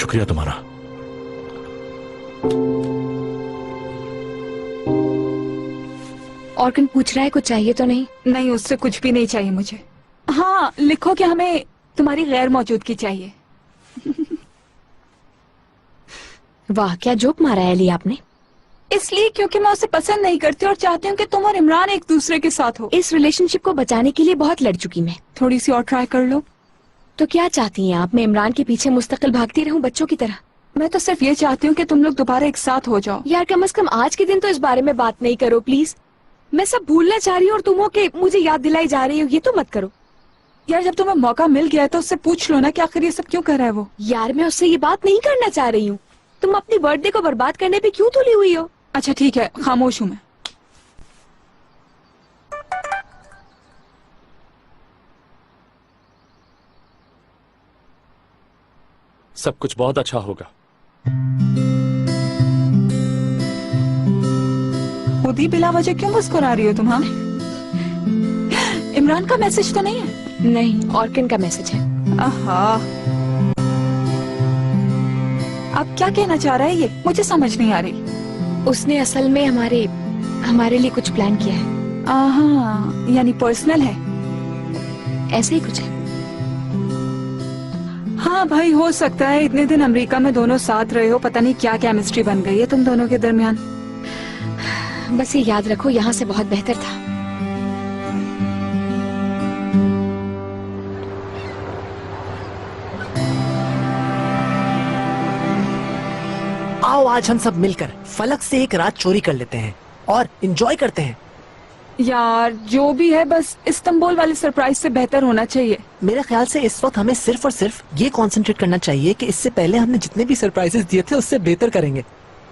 शुक्रिया तुम्हारा। ऑर्गन पूछ रहा है कुछ चाहिए तो नहीं? नहीं, उससे कुछ भी नहीं चाहिए मुझे। हाँ, लिखो कि हमें तुम्हारी गैर मौजूदगी चाहिए। वाह, क्या जोक मारा है ली आपने। इसलिए क्योंकि मैं उसे पसंद नहीं करती और चाहती हूँ कि तुम और इमरान एक दूसरे के साथ हो। इस रिलेशनशिप को बचाने के लिए बहुत लड़ चुकी मैं। थोड़ी सी और ट्राई कर लो। तो क्या चाहती हैं आप? मैं इमरान के पीछे मुस्तकिल भागती रहूं बच्चों की तरह? मैं तो सिर्फ ये चाहती हूँ कि तुम लोग दोबारा एक साथ हो जाओ। यार कम से कम आज के दिन तो इस बारे में बात नहीं करो प्लीज। मैं सब भूलना चाह रही हूँ और तुम हो के मुझे याद दिलाई जा रही हो, ये तो मत करो। यार जब तुम्हें मौका मिल गया है तो उससे पूछ लो ना कि आखिर ये सब क्यों कर रहा है वो। यार मैं उससे ये बात नहीं करना चाह रही हूँ। तुम अपनी बर्थडे को बर्बाद करने पे क्यों तुली हुई हो? अच्छा ठीक है, खामोश हूँ मैं। सब कुछ बहुत अच्छा होगा। खुद ही बिला वजह क्यों मुस्कुरा रही हो तुम? हाँ, इमरान का मैसेज तो नहीं है? नहीं, ऑर्किन का मैसेज है। आहा, अब क्या कहना चाह रहा है ये? मुझे समझ नहीं आ रही। उसने असल में हमारे लिए कुछ प्लान किया है। आहा, यानी पर्सनल है? ऐसे ही कुछ है। हाँ भाई, हो सकता है इतने दिन अमेरिका में दोनों साथ रहे हो, पता नहीं क्या केमिस्ट्री बन गई है तुम दोनों के दरमियान। बस ये याद रखो, यहाँ से बहुत बेहतर था। आओ आज हम सब मिलकर फलक से एक रात चोरी कर लेते हैं और एंजॉय करते हैं। यार जो भी है, बस इस्तांबुल वाले सरप्राइज से बेहतर होना चाहिए। मेरे ख्याल से इस वक्त हमें सिर्फ और सिर्फ ये कंसंट्रेट करना चाहिए कि इससे पहले हमने जितने भी सरप्राइजेस दिए थे उससे बेहतर करेंगे।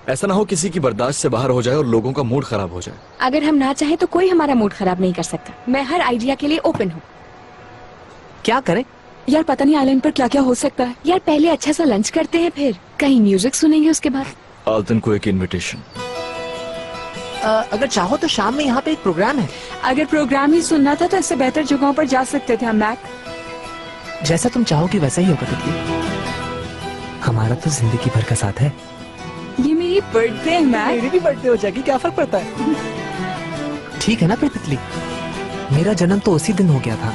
ऐसा ना हो किसी की बर्दाश्त से बाहर हो जाए और लोगों का मूड खराब हो जाए। अगर हम ना चाहे तो कोई हमारा मूड खराब नहीं कर सकता। मैं हर आइडिया के लिए ओपन हूँ। क्या करें? यार पता नहीं आइलैंड पर क्या क्या हो सकता है। यार पहले अच्छा सा लंच करते हैं, फिर कहीं म्यूजिक सुनेंगे उसके बाद। आल्तन को एक इनविटेशन। अगर चाहो तो शाम में यहाँ पे एक प्रोग्राम है। अगर प्रोग्राम ही सुनना था तो इससे बेहतर जगहों पर जा सकते थे हम। मैक, जैसा तुम चाहोगी वैसा ही होगा तितली। हमारा तो जिंदगी भर का साथ है। ये मेरी बर्थडे है मैक। मेरी भी बर्थडे हो जाएगी, क्या फर्क पड़ता है? ठीक है ना फिर तितली, मेरा जन्म तो उसी दिन हो गया था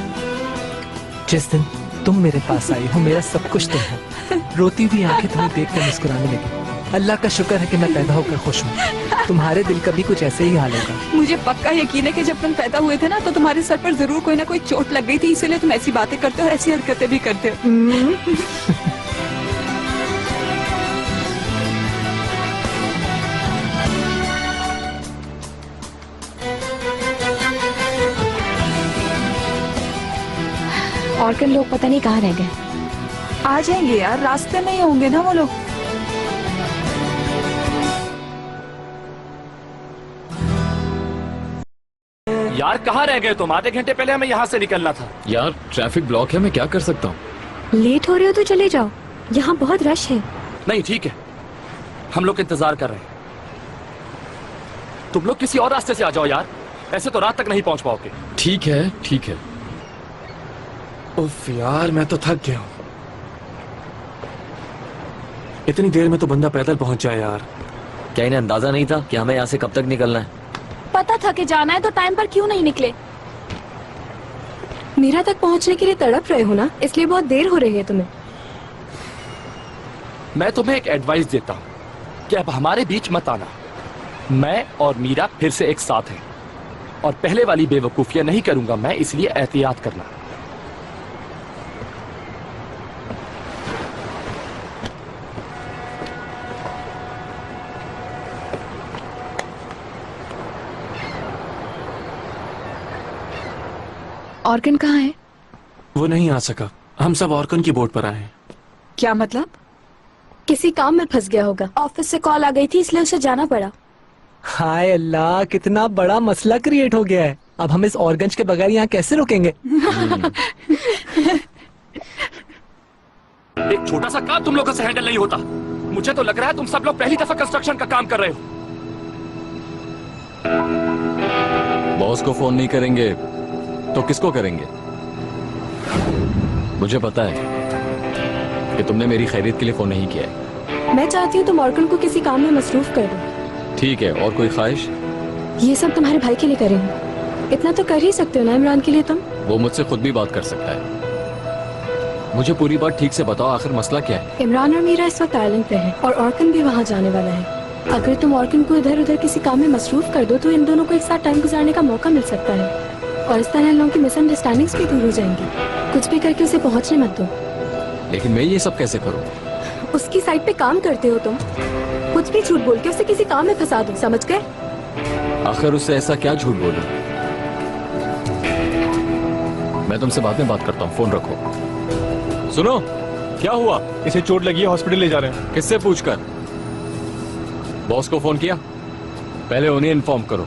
जिस दिन तुम मेरे पास आई हो। मेरा सब कुछ तुम हो। रोती हुई आंखें तुम्हें देखकर मुस्कुराने लगी। अल्लाह का शुक्र है कि मैं पैदा होकर खुश हूँ। तुम्हारे दिल का भी कुछ ऐसे ही हाल होगा। मुझे पक्का यकीन है कि जब तुम पैदा हुए थे ना तो तुम्हारे सर पर जरूर कोई ना कोई चोट लग गई थी, इसीलिए तुम ऐसी बातें करते हो और ऐसी हरकतें भी करते हो। ऑर्किन लोग पता नहीं कहाँ रह गए। आ जाएंगे यार, रास्ते में ही होंगे ना वो लोग। यार कहाँ रह गए तुम? आधे घंटे पहले हमें यहाँ से निकलना था। यार ट्रैफिक ब्लॉक है, मैं क्या कर सकता हूँ? लेट हो रहे हो तो चले जाओ, यहाँ बहुत रश है। नहीं ठीक है, हम लोग इंतजार कर रहे हैं। तुम लोग किसी और रास्ते से आ जाओ यार, ऐसे तो रात तक नहीं पहुंच पाओगे। ठीक है ठीक है। उफ यार, मैं तो थक गया हूँ। इतनी देर में तो बंदा पैदल पहुंच जाए यार। क्या इन्हें अंदाजा नहीं था कि हमें यहाँ से कब तक निकलना है? पता था कि जाना है तो टाइम पर क्यों नहीं निकले? मेरा तक पहुंचने के लिए तड़प रहे हो ना, इसलिए बहुत देर हो रही है तुम्हें। मैं तुम्हें एक एडवाइस देता हूँ कि अब हमारे बीच मत आना। मैं और मीरा फिर से एक साथ हैं और पहले वाली बेवकूफियां नहीं करूंगा मैं, इसलिए एहतियात करना। ऑर्किन कहाँ है? वो नहीं आ सका, हम सब ऑर्कन की बोट पर आए हैं। क्या मतलब? किसी काम में फंस गया होगा। ऑफिस से कॉल आ गई थी इसलिए उसे जाना पड़ा। हाय अल्लाह, कितना बड़ा मसला क्रिएट हो गया है। अब हम इस ऑर्गन्स के बगैर यहाँ कैसे रुकेंगे? एक छोटा सा काम तुम लोगों से हैंडल नहीं होता। मुझे तो लग रहा है तुम सब लोग पहली दफा कंस्ट्रक्शन का काम कर रहे हो। बॉस को फोन नहीं करेंगे तो किसको करेंगे? मुझे पता है कि तुमने मेरी खैरियत के लिए फोन नहीं किया है। मैं चाहती हूँ तुम ऑर्गन को किसी काम में मसरूफ कर दो। ठीक है, और कोई ख्वाहिश? ये सब तुम्हारे भाई के लिए करेंगे। इतना तो कर ही सकते हो ना इमरान के लिए तुम। वो मुझसे खुद भी बात कर सकता है। मुझे पूरी बात ठीक से बताओ, आखिर मसला क्या है? इमरान और मीरा इस वक्त आइलैंड पे है और ऑर्गन भी वहाँ जाने वाला है। अगर तुम ऑर्गन को इधर उधर किसी काम में मसरूफ कर दो तो इन दोनों को एक साथ टाइम गुजारने का मौका मिल सकता है और इस तरह इन लोगों की मिसअंडरस्टैंडिंग्स भी दूर हो जाएंगी। कुछ भी करके उसे पहुँचने मत दो। लेकिन मैं ये सब कैसे करूँ? उसकी साइड पे काम करते हो तुम। कुछ भी झूठ बोल के उसे किसी काम में फंसा दो, समझ गए? आखिर उससे ऐसा क्या झूठ बोलूं? मैं तुमसे बाद में बात करता हूँ, फोन रखो। सुनो, क्या हुआ? इसे चोट लगी है, हॉस्पिटल ले जा रहे हैं। किससे पूछकर? बॉस को फोन किया? पहले उन्हें इन्फॉर्म करो,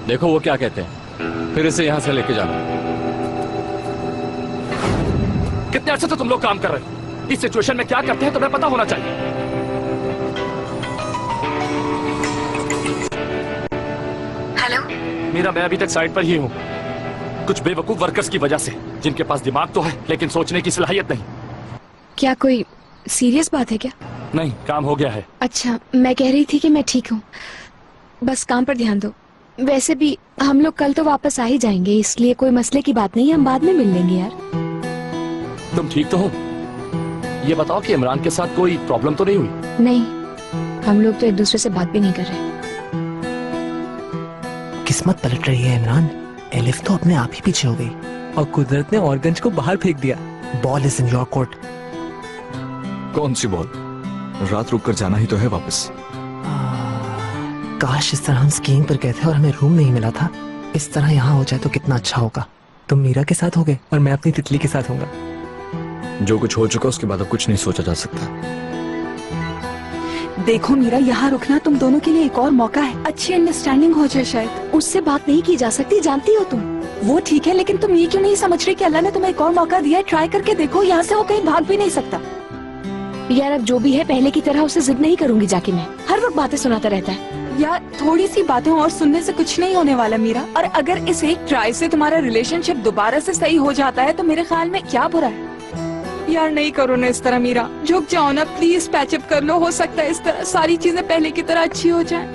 देखो वो क्या कहते हैं, फिर इसे यहाँ से लेके जाना। कितने अर्से से तुम लोग काम कर रहे हो? इस सिचुएशन में क्या करते हैं तुम्हें पता होना चाहिए। हेलो मीरा, मैं अभी तक साइट पर ही हूँ, कुछ बेवकूफ वर्कर्स की वजह से, जिनके पास दिमाग तो है लेकिन सोचने की सलाहियत नहीं। क्या कोई सीरियस बात है क्या? नहीं, काम हो गया है। अच्छा, मैं कह रही थी कि मैं ठीक हूँ, बस काम पर ध्यान दो। वैसे भी हम लोग कल तो वापस आ ही जाएंगे, इसलिए कोई मसले की बात नहीं है, हम बाद में मिल लेंगे यार। तुम ठीक तो हो? ये बताओ कि इमरान के साथ कोई प्रॉब्लम तो नहीं हुई? नहीं, हम लोग तो एक दूसरे से बात भी नहीं कर रहे। किस्मत पलट रही है इमरान। एलिफ तो अपने आप ही पीछे हो गई और कुदरत ने ऑर्गन को बाहर फेंक दिया। Ball is in your court. कौन सी बॉल? रात रुक कर जाना ही तो है वापस। काश इस तरह हम स्कीइंग पर गए थे और हमें रूम नहीं मिला था। इस तरह यहाँ हो जाए तो कितना अच्छा होगा। तुम मीरा के साथ होगे और मैं अपनी तितली के साथ होऊंगा। जो कुछ हो चुका उसके बाद अब कुछ नहीं सोचा जा सकता। देखो मीरा, यहाँ रुकना तुम दोनों के लिए एक और मौका है, अच्छी अंडरस्टैंडिंग हो जाए शायद। उससे बात नहीं की जा सकती, जानती हो तुम। वो ठीक है, लेकिन तुम ये क्यों नहीं समझ रही कि अल्लाह ने तुम्हें एक और मौका दिया है? ट्राई करके देखो, यहाँ से वो कहीं भाग भी नहीं सकता। यार अब जो भी है, पहले की तरह उसे जिद नहीं करूंगी जाके। मैं हर वक्त बातें सुनाता रहता है। यार थोड़ी सी बातें और सुनने से कुछ नहीं होने वाला मीरा, और अगर इस एक ट्राई से तुम्हारा रिलेशनशिप दोबारा से सही हो जाता है तो मेरे ख्याल में क्या बुरा है। यार नहीं करो ना इस तरह मीरा, झुक जाओ ना प्लीज, पैचअप कर लो, हो सकता है इस तरह सारी चीजें पहले की तरह अच्छी हो जाए।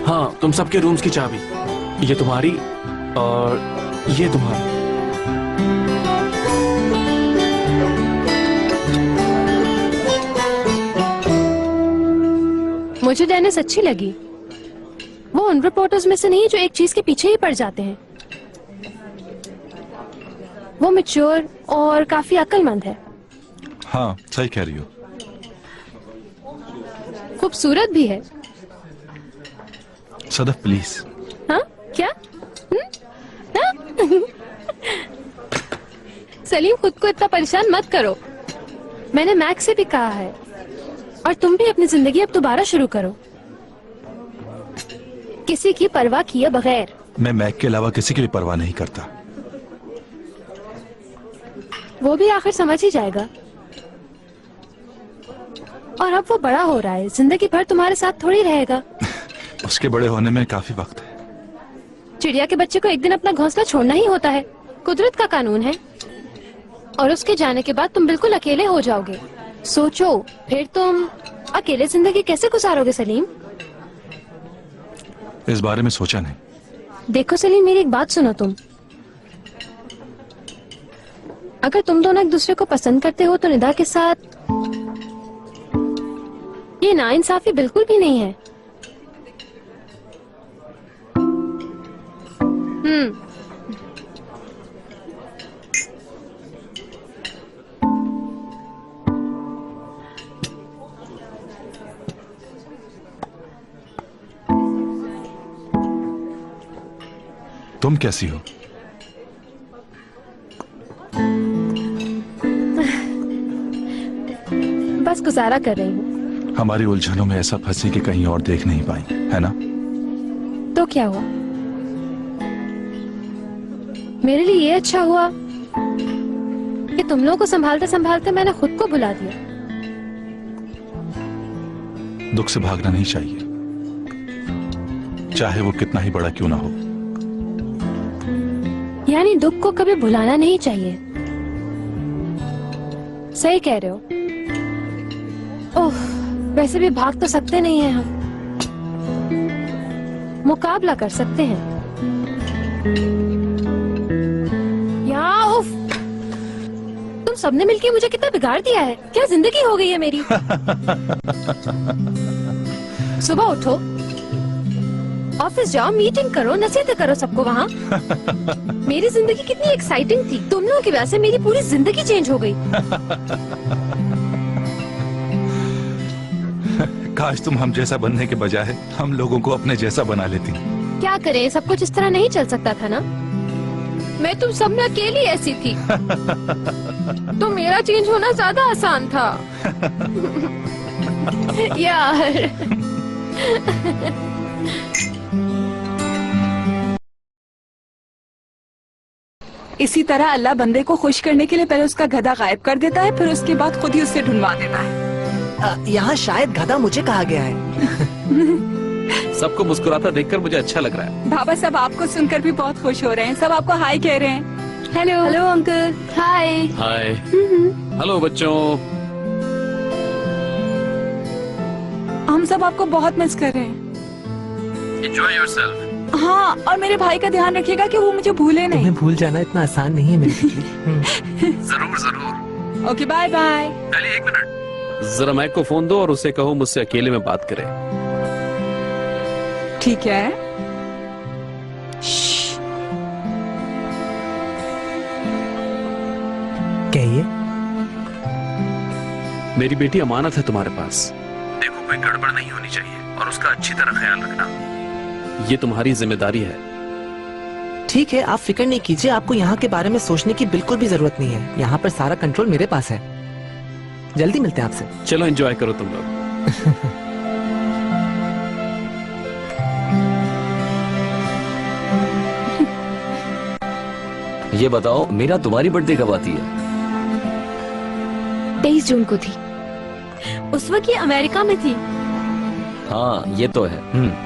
हाँ, तुम सबके रूम्स की चाबी, ये तुम्हारी और ये तुम्हारी। मुझे डेनिस अच्छी लगी। वो उन रिपोर्टर्स में से नहीं जो एक चीज के पीछे ही पड़ जाते हैं। वो मैच्योर और काफी अक्लमंद है। हाँ, सही कह रही हो। खूबसूरत भी है। सदफ प्लीज। हाँ क्या? हाँ? सलीम, खुद को इतना परेशान मत करो। मैंने मैक्स से भी कहा है, और तुम भी अपनी जिंदगी अब दोबारा शुरू करो, किसी की परवाह किए बगैर। मैं मैक के अलावा किसी की भी परवाह नहीं करता। वो भी आखिर समझ ही जाएगा। और अब वो बड़ा हो रहा है, जिंदगी भर तुम्हारे साथ थोड़ी रहेगा। उसके बड़े होने में काफी वक्त है। चिड़िया के बच्चे को एक दिन अपना घोंसला छोड़ना ही होता है, कुदरत का कानून है। और उसके जाने के बाद तुम बिल्कुल अकेले हो जाओगे। सोचो, फिर तुम अकेले जिंदगी कैसे गुजारोगे सलीम? इस बारे में सोचा नहीं। देखो सलीम, मेरी एक बात सुनो तुम। अगर तुम दोनों एक दूसरे को पसंद करते हो तो निदा के साथ ये नाइंसाफी बिल्कुल भी नहीं है। तुम कैसी हो? बस गुजारा कर रही हूँ। हमारी उलझनों में ऐसा फंसी कि कहीं और देख नहीं पाई, है ना? तो क्या हुआ? मेरे लिए ये अच्छा हुआ कि तुम लोगों को संभालते संभालते मैंने खुद को भुला दिया। दुख से भागना नहीं चाहिए, चाहे वो कितना ही बड़ा क्यों ना हो। यानी दुख को कभी भुलाना नहीं चाहिए। सही कह रहे हो। ओह, वैसे भी भाग तो सकते नहीं हैं हम, मुकाबला कर सकते हैं। या उफ, तुम सबने मिलके मुझे कितना बिगाड़ दिया है। क्या जिंदगी हो गई है मेरी। सुबह उठो, ऑफिस जाओ, मीटिंग करो, नसीहतें करो सबको वहाँ। मेरी जिंदगी कितनी एक्साइटिंग थी, तुम लोगों की वजह से मेरी पूरी जिंदगी चेंज हो गई। काश तुम हम जैसा बनने के बजाय हम लोगों को अपने जैसा बना लेती। क्या करें, सब कुछ इस तरह नहीं चल सकता था ना। मैं तुम सब में अकेली ऐसी थी, तो मेरा चेंज होना ज्यादा आसान था। यार। इसी तरह अल्लाह बंदे को खुश करने के लिए पहले उसका गधा गायब कर देता है, फिर उसके बाद खुद ही उससे ढूंढवा देता है। यहाँ शायद गधा मुझे कहा गया है। सबको मुस्कुराता देखकर मुझे अच्छा लग रहा है। बाबा सब आपको सुनकर भी बहुत खुश हो रहे हैं, सब आपको हाय कह रहे हैं। Hello hello uncle. Hi. Hi. Hello बच्चों। हम सब आपको बहुत मिस कर रहे हैं। Enjoy yourself. हाँ, और मेरे भाई का ध्यान रखिएगा कि वो मुझे भूले नहीं। तुम्हें भूल जाना इतना आसान नहीं है मेरी तितली। जरूर जरूर। Okay, bye bye. पहले 1 मिनट, जरा मैक को फोन दो और उसे कहो मुझसे अकेले में बात करे। ठीक है। कहिए। मेरी बेटी अमानत है तुम्हारे पास। देखो कोई गड़बड़ नहीं होनी चाहिए और उसका अच्छी तरह ख्याल रखना, ये तुम्हारी जिम्मेदारी है। ठीक है, आप फिक्र नहीं कीजिए, आपको यहाँ के बारे में सोचने की बिल्कुल भी जरूरत नहीं है। यहाँ पर सारा कंट्रोल मेरे पास है। जल्दी मिलते हैं आपसे। चलो एंजॉय करो तुम लोग। ये बताओ, मीरा तुम्हारी बर्थडे कब आती है? 23 जून को थी। उस वक्त ये अमेरिका में थी। हाँ ये तो है।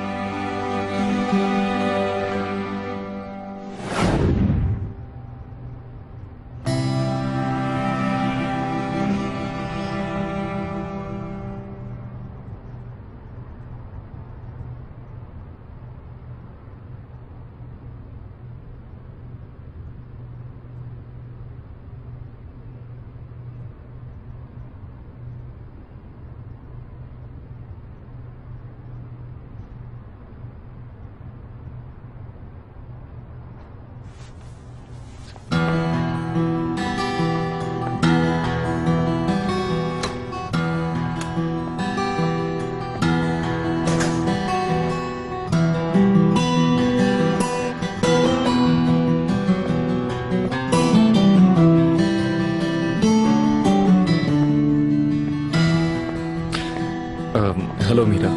Hello Meera,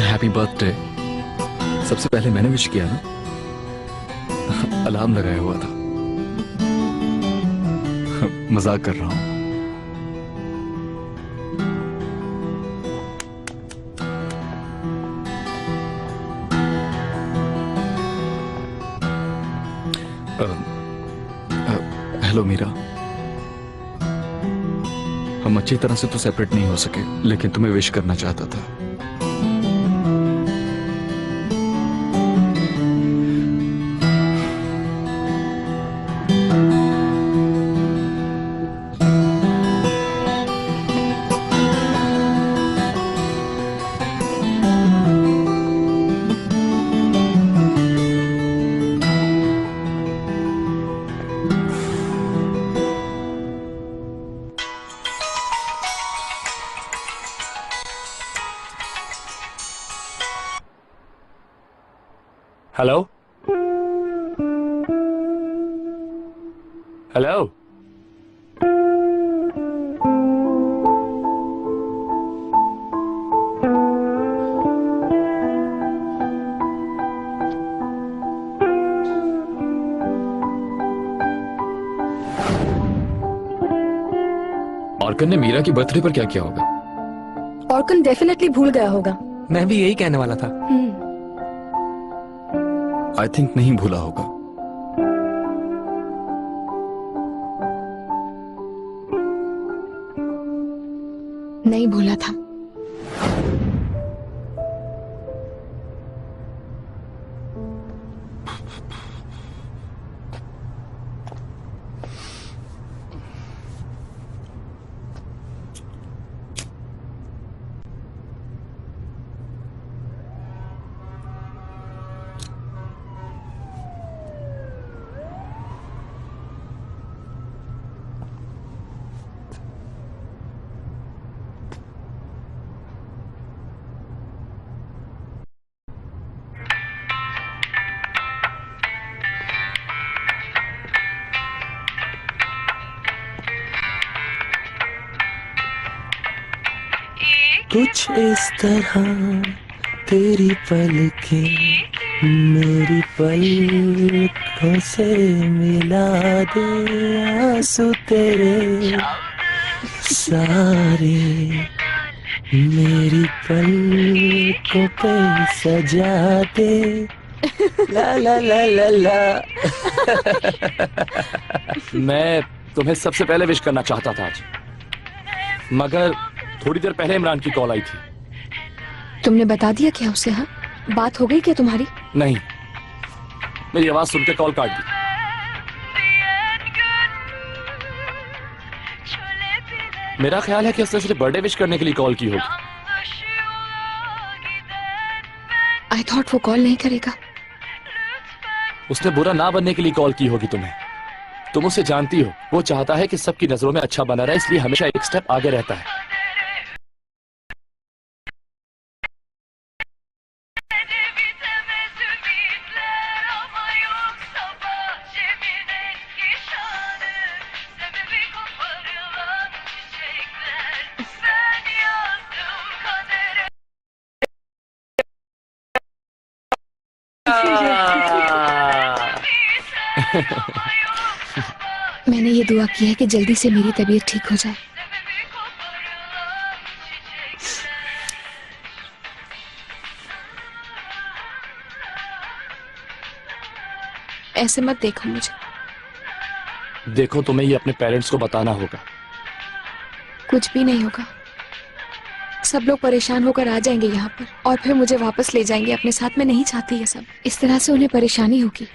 happy birthday. सबसे पहले मैंने विश किया ना, अलार्म लगाया हुआ था। मजाक कर रहा हूं। हेलो मीरा, हम अच्छी तरह से तो सेपरेट नहीं हो सके, लेकिन तुम्हें विश करना चाहता था। Hello hello. ऑर्कन ने मीरा की बर्थडे पर क्या किया होगा? ऑर्कन डेफिनेटली भूल गया होगा। मैं भी यही कहने वाला था। आई थिंक नहीं भूला होगा। नहीं भूला था। कुछ इस तरह तेरी पलकें मेरी पलकों से मिला दे, आंसू तेरे सारे मेरी पलकों पे सजा दे, ला ला ला ला ला। मैं तुम्हें सबसे पहले विश करना चाहता था आज, मगर थोड़ी देर पहले इमरान की कॉल आई थी। तुमने बता दिया क्या उसे? हाँ, बात हो गई क्या तुम्हारी? नहीं, मेरी आवाज सुनकर कॉल काट दी। मेरा ख्याल है कि उसने सिर्फ बर्थडे विश करने के लिए कॉल की होगी। आई थॉट वो कॉल नहीं करेगा। उसने बुरा ना बनने के लिए कॉल की होगी तुम्हें। तुम उसे जानती हो, वो चाहता है कि सबकी नजरों में अच्छा बना रहे, इसलिए हमेशा एक स्टेप आगे रहता है। मैंने ये दुआ की है कि जल्दी से मेरी तबीयत ठीक हो जाए। ऐसे मत देखो मुझे। देखो, तुम्हें ये अपने पेरेंट्स को बताना होगा। कुछ भी नहीं होगा। सब लोग परेशान होकर आ जाएंगे यहाँ पर और फिर मुझे वापस ले जाएंगे अपने साथ। मैं नहीं चाहती ये सब। इस तरह से उन्हें परेशानी होगी।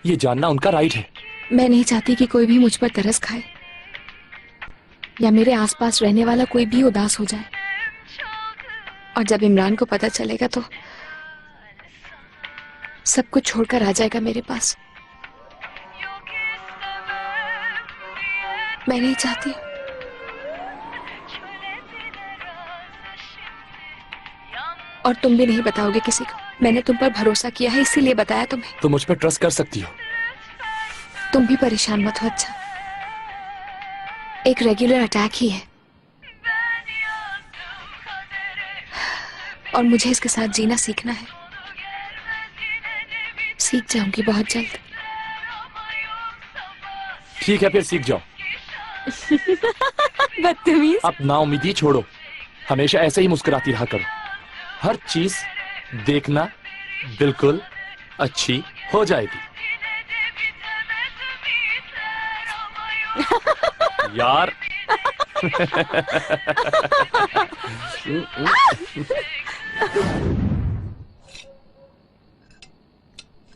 ये जानना उनका राइट है। मैं नहीं चाहती कि कोई भी मुझ पर तरस खाए या मेरे आसपास रहने वाला कोई भी उदास हो जाए। और जब इमरान को पता चलेगा तो सब कुछ छोड़कर आ जाएगा मेरे पास। मैं नहीं चाहती। और तुम भी नहीं बताओगे किसी को। मैंने तुम पर भरोसा किया है, इसीलिए बताया तुम्हें। तुम मुझ पर ट्रस्ट कर सकती हो। तुम भी परेशान मत हो। अच्छा, एक रेगुलर अटैक ही है और मुझे इसके साथ जीना सीखना है। सीख जाऊंगी बहुत जल्द। ठीक है, फिर सीख जाओ। बदतमीज। अब नाउमीदी छोड़ो, हमेशा ऐसे ही मुस्कुराती रहा करो। हर चीज देखना बिल्कुल अच्छी हो जाएगी। यार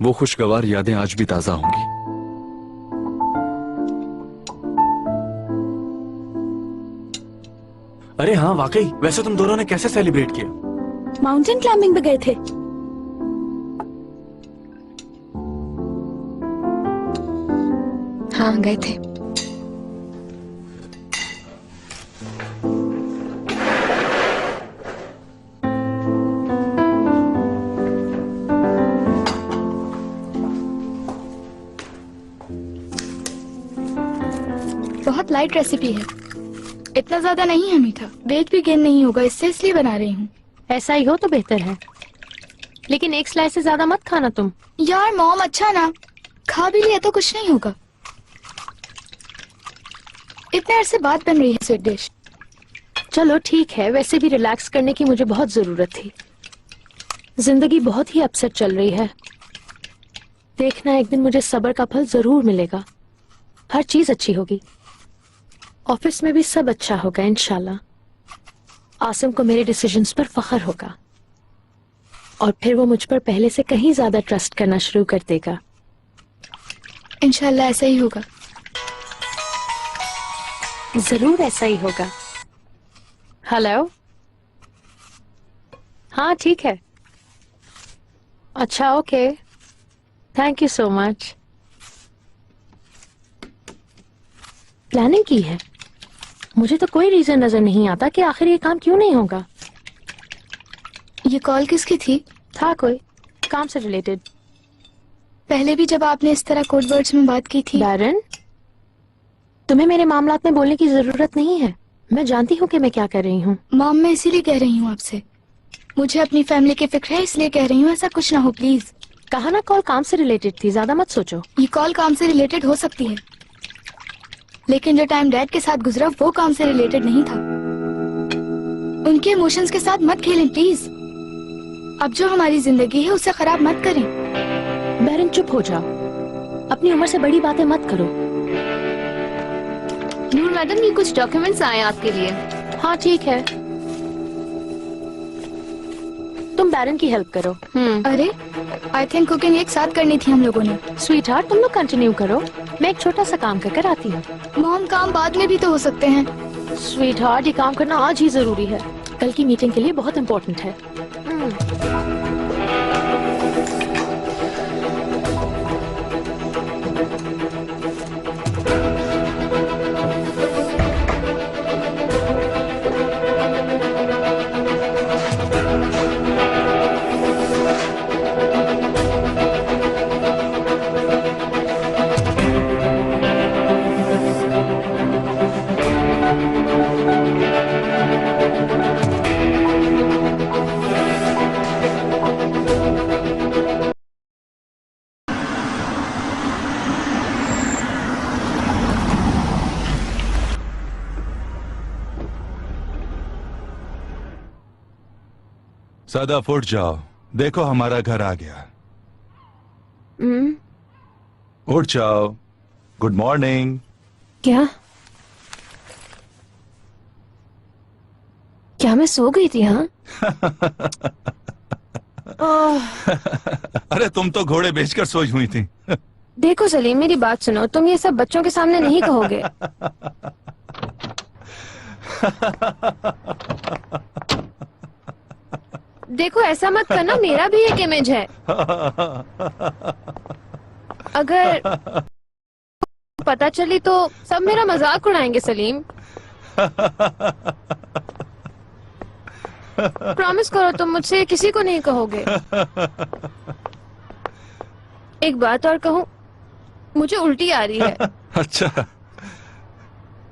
वो खुशगवार यादें आज भी ताजा होंगी। अरे हाँ, वाकई। वैसे तुम दोनों ने कैसे सेलिब्रेट किया? माउंटेन क्लाइंबिंग पे गए थे। हाँ, गए थे। बहुत लाइट रेसिपी है। इतना ज्यादा नहीं है मीठा। वेट भी गेन नहीं होगा इससे, इसलिए बना रही हूँ। ऐसा ही हो तो बेहतर है, लेकिन एक स्लाइस से ज्यादा मत खाना तुम। यार मॉम, अच्छा ना, खा भी लिया तो कुछ नहीं होगा। इतने अरसे बाद बन रही है स्वीट डिश। चलो ठीक है, वैसे भी रिलैक्स करने की मुझे बहुत जरूरत थी। जिंदगी बहुत ही अपसेट चल रही है। देखना, एक दिन मुझे सब्र का फल जरूर मिलेगा। हर चीज अच्छी होगी। ऑफिस में भी सब अच्छा होगा इंशाल्लाह। आसिम को मेरे डिसीजंस पर फख्र होगा और फिर वो मुझ पर पहले से कहीं ज्यादा ट्रस्ट करना शुरू कर देगा। इंशाल्लाह ऐसा ही होगा। जरूर ऐसा ही होगा। हेलो, हाँ ठीक है। अच्छा okay, thank you so much. Planning की है? मुझे तो कोई रीजन नजर नहीं आता कि आखिर ये काम क्यों नहीं होगा। ये कॉल किसकी थी? था कोई काम से रिलेटेड। पहले भी जब आपने इस तरह कोड वर्ड्स में बात की थी। बैरन, तुम्हें मेरे मामलात में बोलने की जरूरत नहीं है। मैं जानती हूँ कि मैं क्या कर रही हूँ। मॉम, मैं इसीलिए कह रही हूँ आपसे। मुझे अपनी फैमिली की फिक्र है, इसलिए कह रही हूँ। ऐसा कुछ ना हो प्लीज। कहा ना कॉल काम से रिलेटेड थी, ज्यादा मत सोचो। ये कॉल काम से रिलेटेड हो सकती है, लेकिन जो टाइम डैड के साथ गुजरा वो काम से रिलेटेड नहीं था। उनके इमोशंस के साथ मत खेलें प्लीज। अब जो हमारी जिंदगी है उसे खराब मत करें। बैरन चुप हो जाओ, अपनी उम्र से बड़ी बातें मत करो। नूर मैडम, ये कुछ डॉक्यूमेंट्स आए आपके लिए। हाँ ठीक है, तुम बैरन की हेल्प करो। अरे आई थिंक कुकिंग एक साथ करनी थी हम लोगों ने। स्वीट हार्ट, तुम लोग कंटिन्यू करो, मैं एक छोटा सा काम कर आती हूँ। मॉम, काम बाद में भी तो हो सकते हैं। स्वीट हार्ट, ये काम करना आज ही जरूरी है, कल की मीटिंग के लिए बहुत इम्पोर्टेंट है। सदफ उठ जाओ, देखो हमारा घर आ गया। उठ जाओ। Good morning. क्या क्या मैं सो गई थी? हाँ। अरे तुम तो घोड़े बेचकर सोई हुई थी। देखो सलीम, मेरी बात सुनो, तुम ये सब बच्चों के सामने नहीं कहोगे। देखो ऐसा मत करना, मेरा भी एक इमेज है। अगर पता चली तो सब मेरा मजाक उड़ाएंगे सलीम। प्रॉमिस करो तुम मुझसे किसी को नहीं कहोगे। एक बात और कहूँ, मुझे उल्टी आ रही है। अच्छा,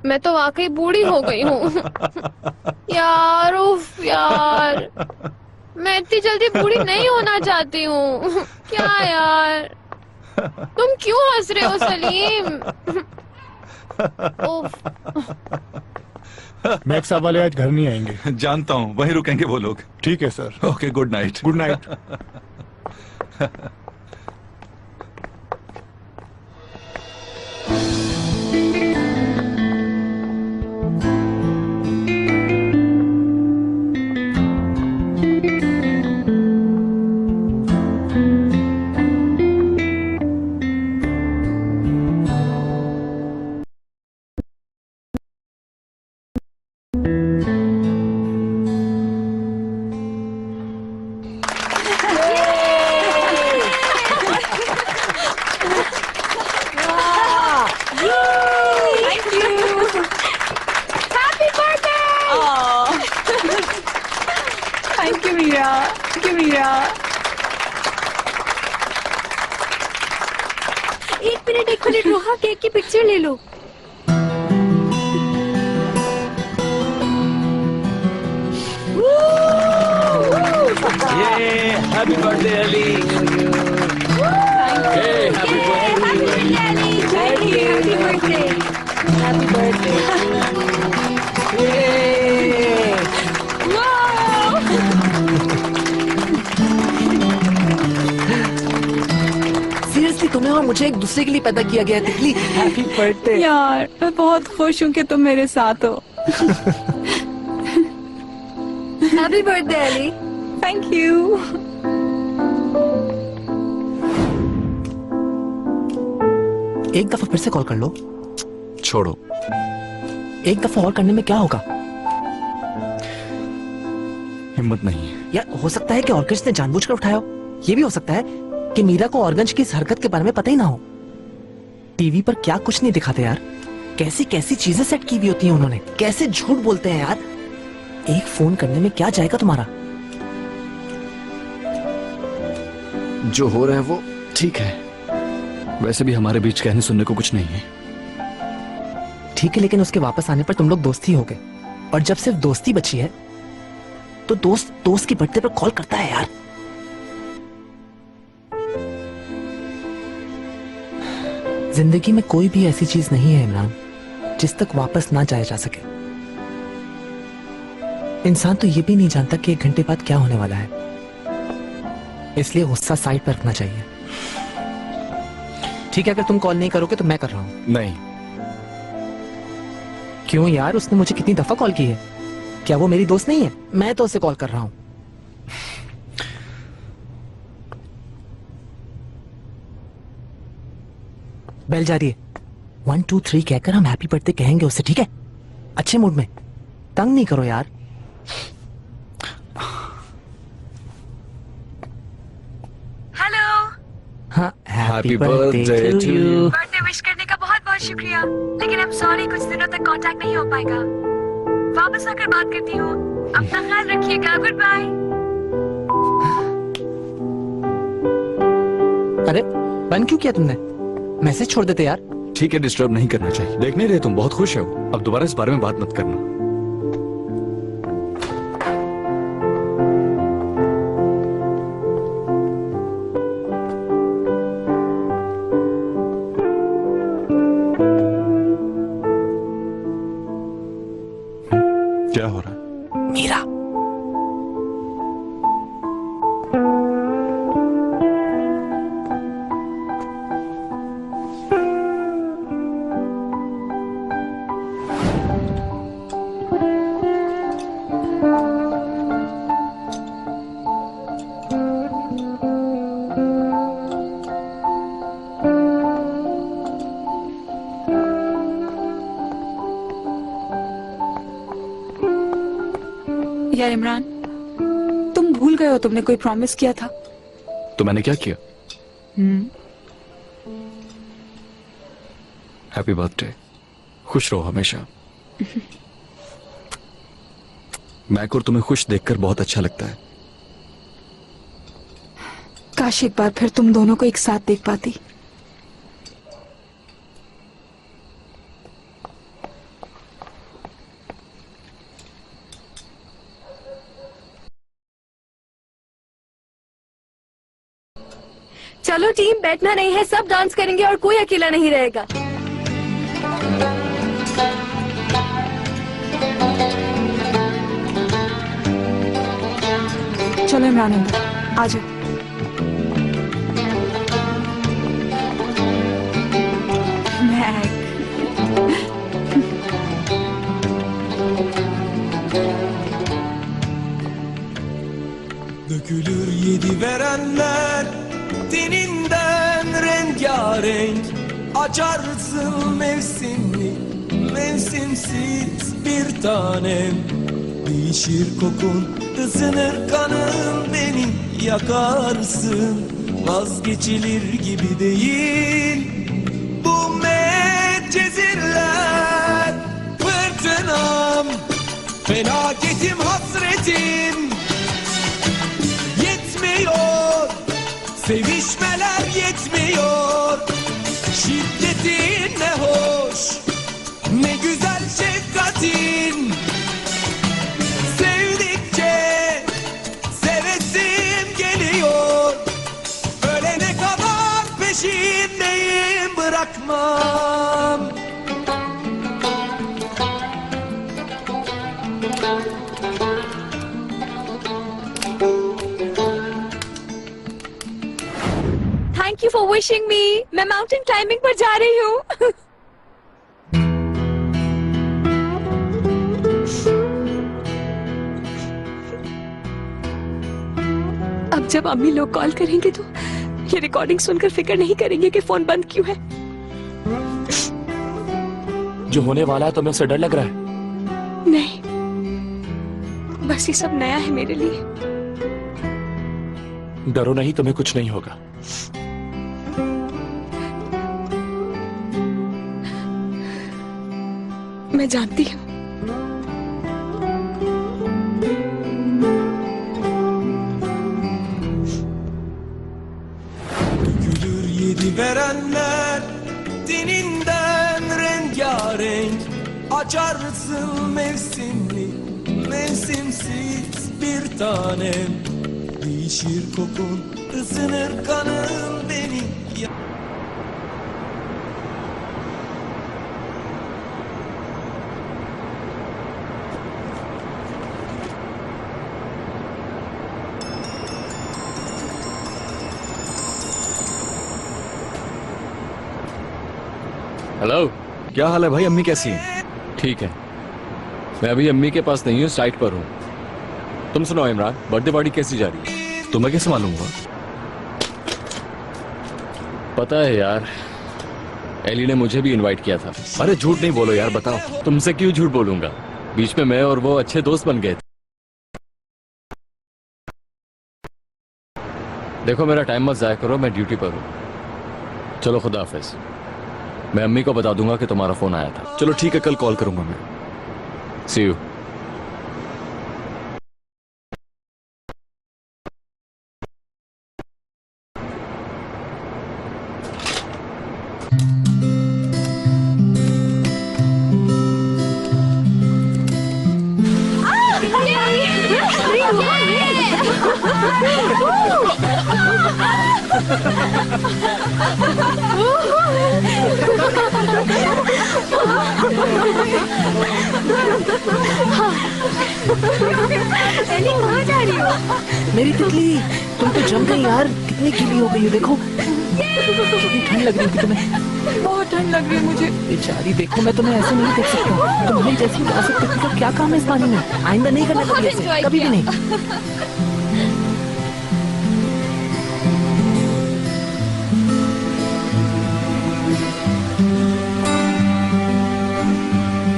मैं तो वाकई बूढ़ी हो गई हूँ। यार उफ यार, मैं इतनी जल्दी बूढ़ी नहीं होना चाहती हूँ। क्या यार, तुम क्यों हंस रहे हो सलीम? उफ। मैक्स साहब वाले आज घर नहीं आएंगे। जानता हूँ, वहीं रुकेंगे वो लोग। ठीक है sir. Okay, good night. Good night. एक मिनट रोहा, केक की पिक्चर ले लो। Happy birthday Ali. Happy birthday Ali. Thank you. Happy birthday. Happy birthday. Seriously, तुम्हें और मुझे एक दूसरे के लिए पैदा किया गया है तितली। Happy birthday. यार मैं बहुत खुश हूँ कि तुम मेरे साथ हो। Happy birthday Ali. Thank you. एक दफा फिर से कॉल कर लो। छोड़ो, एक दफा और करने में क्या होगा? हिम्मत नहीं है। यार हो सकता है कि ऑर्गन्स ने जानबूझकर उठाया हो। ये भी हो सकता है कि मीरा को ऑर्गन्स की इस हरकत के बारे में पता ही ना हो। टीवी पर क्या कुछ नहीं दिखाते यार, कैसी कैसी चीजें सेट की हुई होती हैं उन्होंने, कैसे झूठ बोलते हैं यार। एक फोन करने में क्या जाएगा तुम्हारा? जो हो रहा है वो ठीक है, वैसे भी हमारे बीच कहने सुनने को कुछ नहीं है। ठीक है, लेकिन उसके वापस आने पर तुम लोग दोस्ती हो गए, और जब सिर्फ दोस्ती बची है तो दोस्त दोस्त की बर्थडे पर कॉल करता है यार। जिंदगी में कोई भी ऐसी चीज नहीं है इमरान जिस तक वापस ना जाया जा सके। इंसान तो ये भी नहीं जानता कि 1 घंटे बाद क्या होने वाला है, इसलिए गुस्सा साइड पर रखना चाहिए। ठीक है, अगर तुम कॉल नहीं करोगे तो मैं कर रहा हूं। नहीं। क्यों यार, उसने मुझे कितनी दफा कॉल की है, क्या वो मेरी दोस्त नहीं है? मैं तो उसे कॉल कर रहा हूं। बेल जा रही है। 1 2 3 कहकर हम हैप्पी बर्थडे कहेंगे उसे, ठीक है? अच्छे मूड में, तंग नहीं करो यार। हेलो। हाँ, happy birthday birthday to to you। You. Birthday wish करने का बहुत बहुत शुक्रिया, लेकिन आई एम सॉरी कुछ दिनों तक कांटेक्ट नहीं हो पाएगा। वापस आकर बात करती हूँ। अपना ख्याल रखिएगा। Goodbye. अरे बंद क्यों किया तुमने? मैसेज छोड़ देते यार। ठीक है, डिस्टर्ब नहीं करना चाहिए। देख नहीं रहे तुम बहुत खुश हो, अब दोबारा इस बारे में बात मत करना। क्या हो रहा है? मीरा, यार इमरान, तुम भूल गए हो तुमने कोई प्रॉमिस किया था। तो मैंने क्या किया? हैप्पी बर्थडे, खुश रहो हमेशा। मैक और तुम्हें खुश देखकर बहुत अच्छा लगता है। काश एक बार फिर तुम दोनों को एक साथ देख पाती। चलो टीम, बैठना नहीं है, सब डांस करेंगे और कोई अकेला नहीं रहेगा। चलो इमरान अंदर आ जाओ। Dökülür yedi verenler teninden rengarenk, açarsın mevsimli mevsimsiz bir tanem. Değişir kokun, ısınır kanım, beni yakarsın. Vazgeçilir gibi değil bu medcezirler. Fırtınam, felaketim, hasretim yetmiyor, sevişmeler yetmiyor. Şiddetin ne hoş, ne güzel şefkatin. Sevdikçe sevesim geliyor. Ölene kadar peşindeyim, bırakmam. Thank you for wishing मी। मैं mountain climbing पर जा रही हूँ। अब जब अम्मी लोग call करेंगे तो ये रिकॉर्डिंग सुनकर फिक्र नहीं करेंगे कि फोन बंद क्यों है। जो होने वाला है तुम्हें उससे डर लग रहा है? नहीं, बस ये सब नया है मेरे लिए। डरो नहीं, तुम्हें कुछ नहीं होगा। मैं जानती हूँ। Gülür yedi verenler dininden rengarenk, açarsın mevsimli mevsimsiz bir tanem. Değişir kokun, ısınır kanın benim. Hello. क्या हाल है भाई? अम्मी कैसी हैं? ठीक है, मैं अभी अम्मी के पास नहीं हूँ, साइट पर हूँ। तुम सुनाओ इमरान, बर्थडे पार्टी कैसी जा रही है? तुम्हें कैसे मालूम हुआ? पता है यार, एली ने मुझे भी इनवाइट किया था। अरे झूठ नहीं बोलो यार, बताओ। तुमसे क्यों झूठ बोलूंगा, बीच में मैं और वो अच्छे दोस्त बन गए थे। देखो मेरा टाइम मत जाया करो, मैं ड्यूटी पर हूँ। चलो खुदा हाफिज। मैं अम्मी को बता दूंगा कि तुम्हारा फोन आया था। चलो ठीक है, कल कॉल करूंगा मैं। सी यू। कहाँ जा रही हो? मेरी तितली, तुम तो जम गई यार। कितनी गीली हो गई हो, देखो। कितनी ठंड लग रही होगी तुम्हें। बहुत ठंड लग रही है मुझे। बेचारी, देखो मैं तुम्हें ऐसे नहीं देख सकता। तुम्हारी जैसी आसक्त तितली का क्या काम है इस पानी में? आइंदा नहीं करना कभी ऐसे, कभी भी नहीं।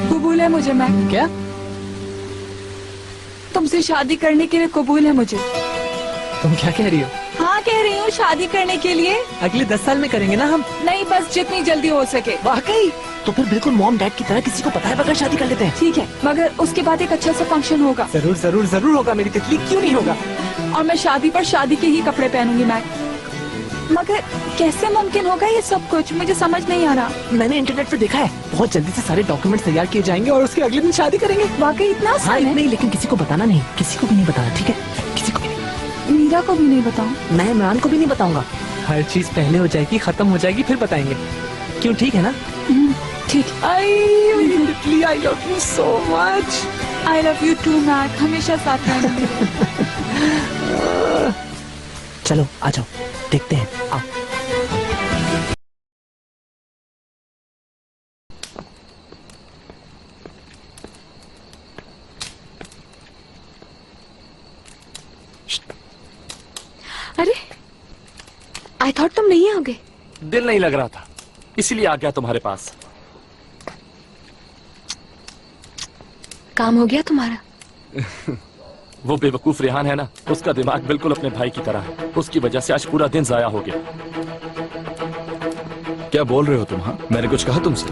कबूल है मुझे मैक। क्या? तुमसे शादी करने के लिए कबूल है मुझे। तुम क्या कह रही हो? हाँ कह रही हूँ, शादी करने के लिए। अगले 10 साल में करेंगे ना हम? नहीं, बस जितनी जल्दी हो सके। वाकई? तो फिर बिल्कुल मॉम डैड की तरह किसी को पता है बगैर शादी कर लेते हैं। ठीक है, मगर उसके बाद एक अच्छा सा फंक्शन होगा। जरूर जरूर जरूर होगा मेरी तितली, क्यों नहीं होगा। और मैं शादी पर शादी के ही कपड़े पहनूंगी मैक। मगर कैसे मुमकिन होगा ये सब कुछ, मुझे समझ नहीं आ रहा। मैंने इंटरनेट पर देखा है, बहुत जल्दी से सारे डॉक्यूमेंट तैयार किए जाएंगे और उसके अगले दिन शादी करेंगे। वाकई इतना आसान है? नहीं, लेकिन किसी को बताना नहीं, किसी को भी नहीं बताना, ठीक है? किसी को भी नहीं। मीरा को भी नहीं बताऊं? मैं इमरान को भी नहीं बताऊंगा। हर चीज पहले हो जाएगी, खत्म हो जाएगी, फिर बताएंगे। क्यों, ठीक है ना? ठीक। Titli, I love you so much. I love you too Mack, हमेशा साथ रहना। चलो आ जाओ, देखते हैं, आओ। अरे, आई थॉट तुम नहीं आओगे। दिल नहीं लग रहा था, इसीलिए आ गया तुम्हारे पास। काम हो गया तुम्हारा? वो बेवकूफ रेहान है ना, उसका दिमाग बिल्कुल अपने भाई की तरह है। उसकी वजह से आज पूरा दिन जाया हो गया। क्या बोल रहे हो तुम? हाँ, मैंने कुछ कहा तुमसे?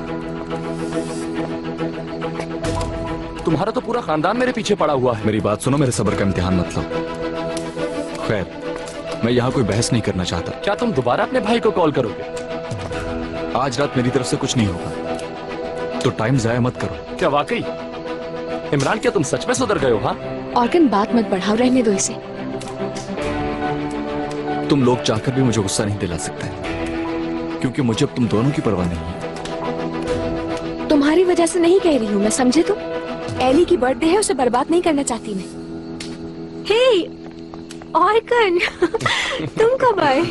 तुम्हारा तो पूरा खानदान मेरे पीछे पड़ा हुआ है। मेरी बात सुनो, मेरे सब्र का इम्तिहान मत लो। खैर, मैं यहाँ कोई बहस नहीं करना चाहता। क्या तुम दोबारा अपने भाई को कॉल करोगे? आज रात मेरी तरफ से कुछ नहीं होगा, तो टाइम जाया मत करो। क्या वाकई? इमरान, क्या तुम सच में सुधर गए हो? हाँ? ऑर्गन, बात मत बढ़ाओ, रहने दो इसे। तुम लोग चाहकर भी मुझे गुस्सा नहीं दिला सकते, क्योंकि मुझे अब तुम दोनों की परवाह नहीं है। तुम्हारी वजह से नहीं कह रही हूँ मैं, समझे तुम? एली की बर्थडे है, उसे बर्बाद नहीं करना चाहती मैं। हे ऑर्गन, तुम कब आए?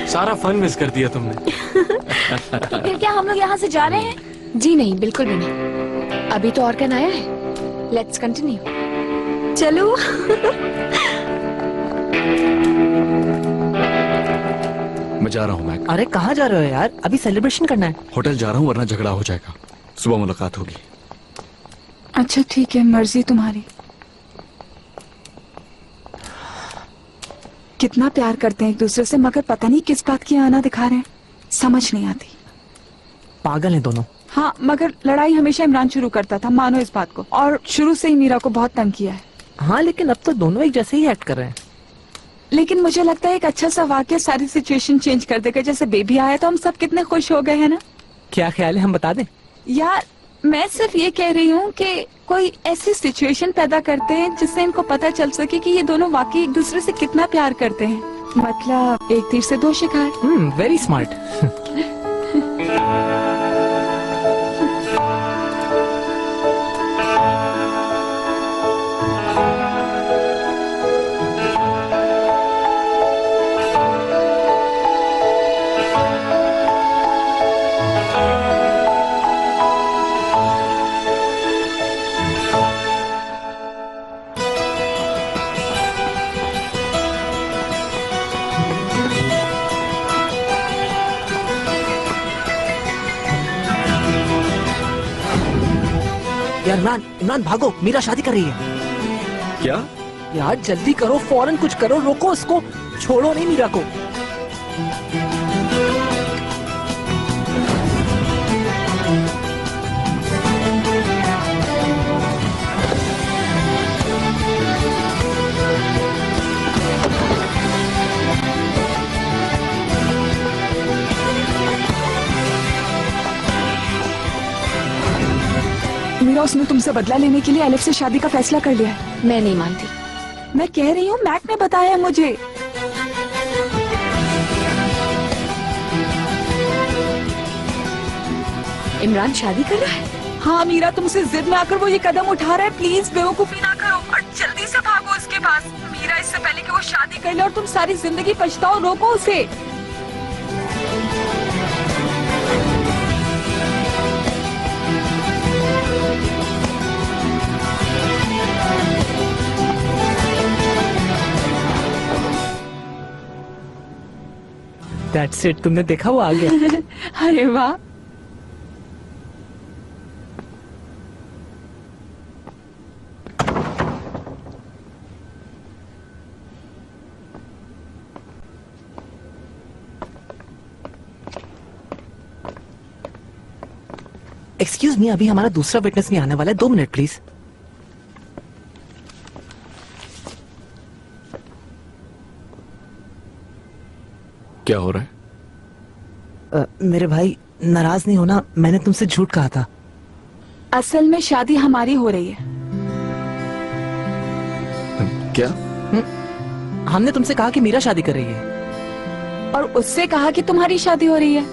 सारा फन मिस कर दिया तुमने। तो फिर क्या हम लोग यहाँ से जा रहे हैं? जी नहीं, बिल्कुल भी नहीं। अभी तो ऑर्गन आया है। Let's continue. चलो। मैं जा रहा हूँ मैक। अरे कहाँ जा रहे हो यार? अभी सेलिब्रेशन करना है। होटल जा रहा हूँ वरना झगड़ा हो जाएगा। सुबह मुलाकात होगी। अच्छा ठीक है, मर्जी तुम्हारी। कितना प्यार करते हैं एक दूसरे से, मगर पता नहीं किस बात की आना दिखा रहे हैं, समझ नहीं आती। पागल हैं दोनों। हाँ, मगर लड़ाई हमेशा इमरान शुरू करता था, मानो इस बात को, और शुरू से ही मीरा को बहुत तंग किया है। हाँ लेकिन अब तो दोनों एक जैसे ही एक्ट कर रहे हैं। लेकिन मुझे लगता है एक अच्छा सा वाक्य सारी सिचुएशन चेंज कर देगा। जैसे बेबी आया तो हम सब कितने खुश हो गए हैं ना। क्या ख्याल है, हम बता दें? यार मैं सिर्फ ये कह रही हूँ कि कोई ऐसी सिचुएशन पैदा करते हैं जिससे इनको पता चल सके कि ये दोनों वाकई एक दूसरे से कितना प्यार करते हैं। मतलब एक तीर से दो शिकार। Very smart. यार इमरान, इमरान भागो, मीरा शादी कर रही है। क्या? यार जल्दी करो, फौरन कुछ करो, रोको उसको, छोड़ो नहीं मीरा को। मीरा, उसने तुमसे बदला लेने के लिए एलिफ से शादी का फैसला कर लिया है। मैं नहीं मानती। मैं कह रही हूँ, मैक ने बताया मुझे। इमरान शादी कर रहा है? हाँ मीरा, तुमसे जिद में आकर वो ये कदम उठा रहा है। प्लीज बेवकूफी ना करो और जल्दी से भागो उसके पास। मीरा, इससे पहले कि वो शादी कर ले और तुम सारी जिंदगी पछताओ, रोको उसे। That's it, तुमने देखा वो आ गया। अरे वाह। एक्सक्यूज मी, अभी हमारा दूसरा विटनेस नहीं आने वाला है, 2 मिनट प्लीज। क्या हो रहा है? मेरे भाई नाराज नहीं होना, मैंने तुमसे झूठ कहा था। असल में शादी हमारी हो रही है। क्या? हमने तुमसे कहा कि मीरा शादी कर रही है। और उससे कहा कि तुम्हारी शादी हो रही है।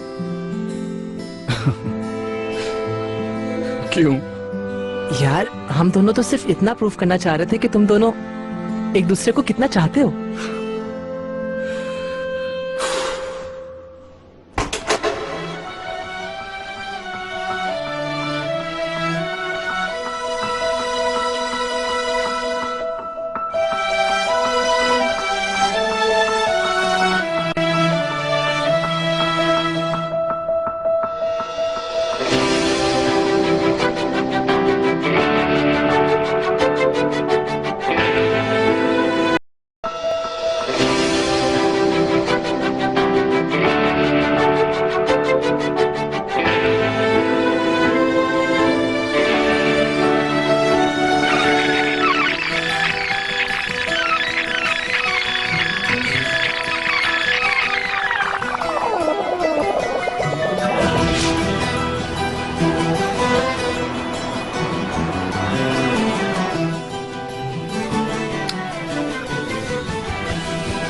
क्यों? यार हम दोनों तो सिर्फ इतना प्रूफ करना चाह रहे थे कि तुम दोनों एक दूसरे को कितना चाहते हो।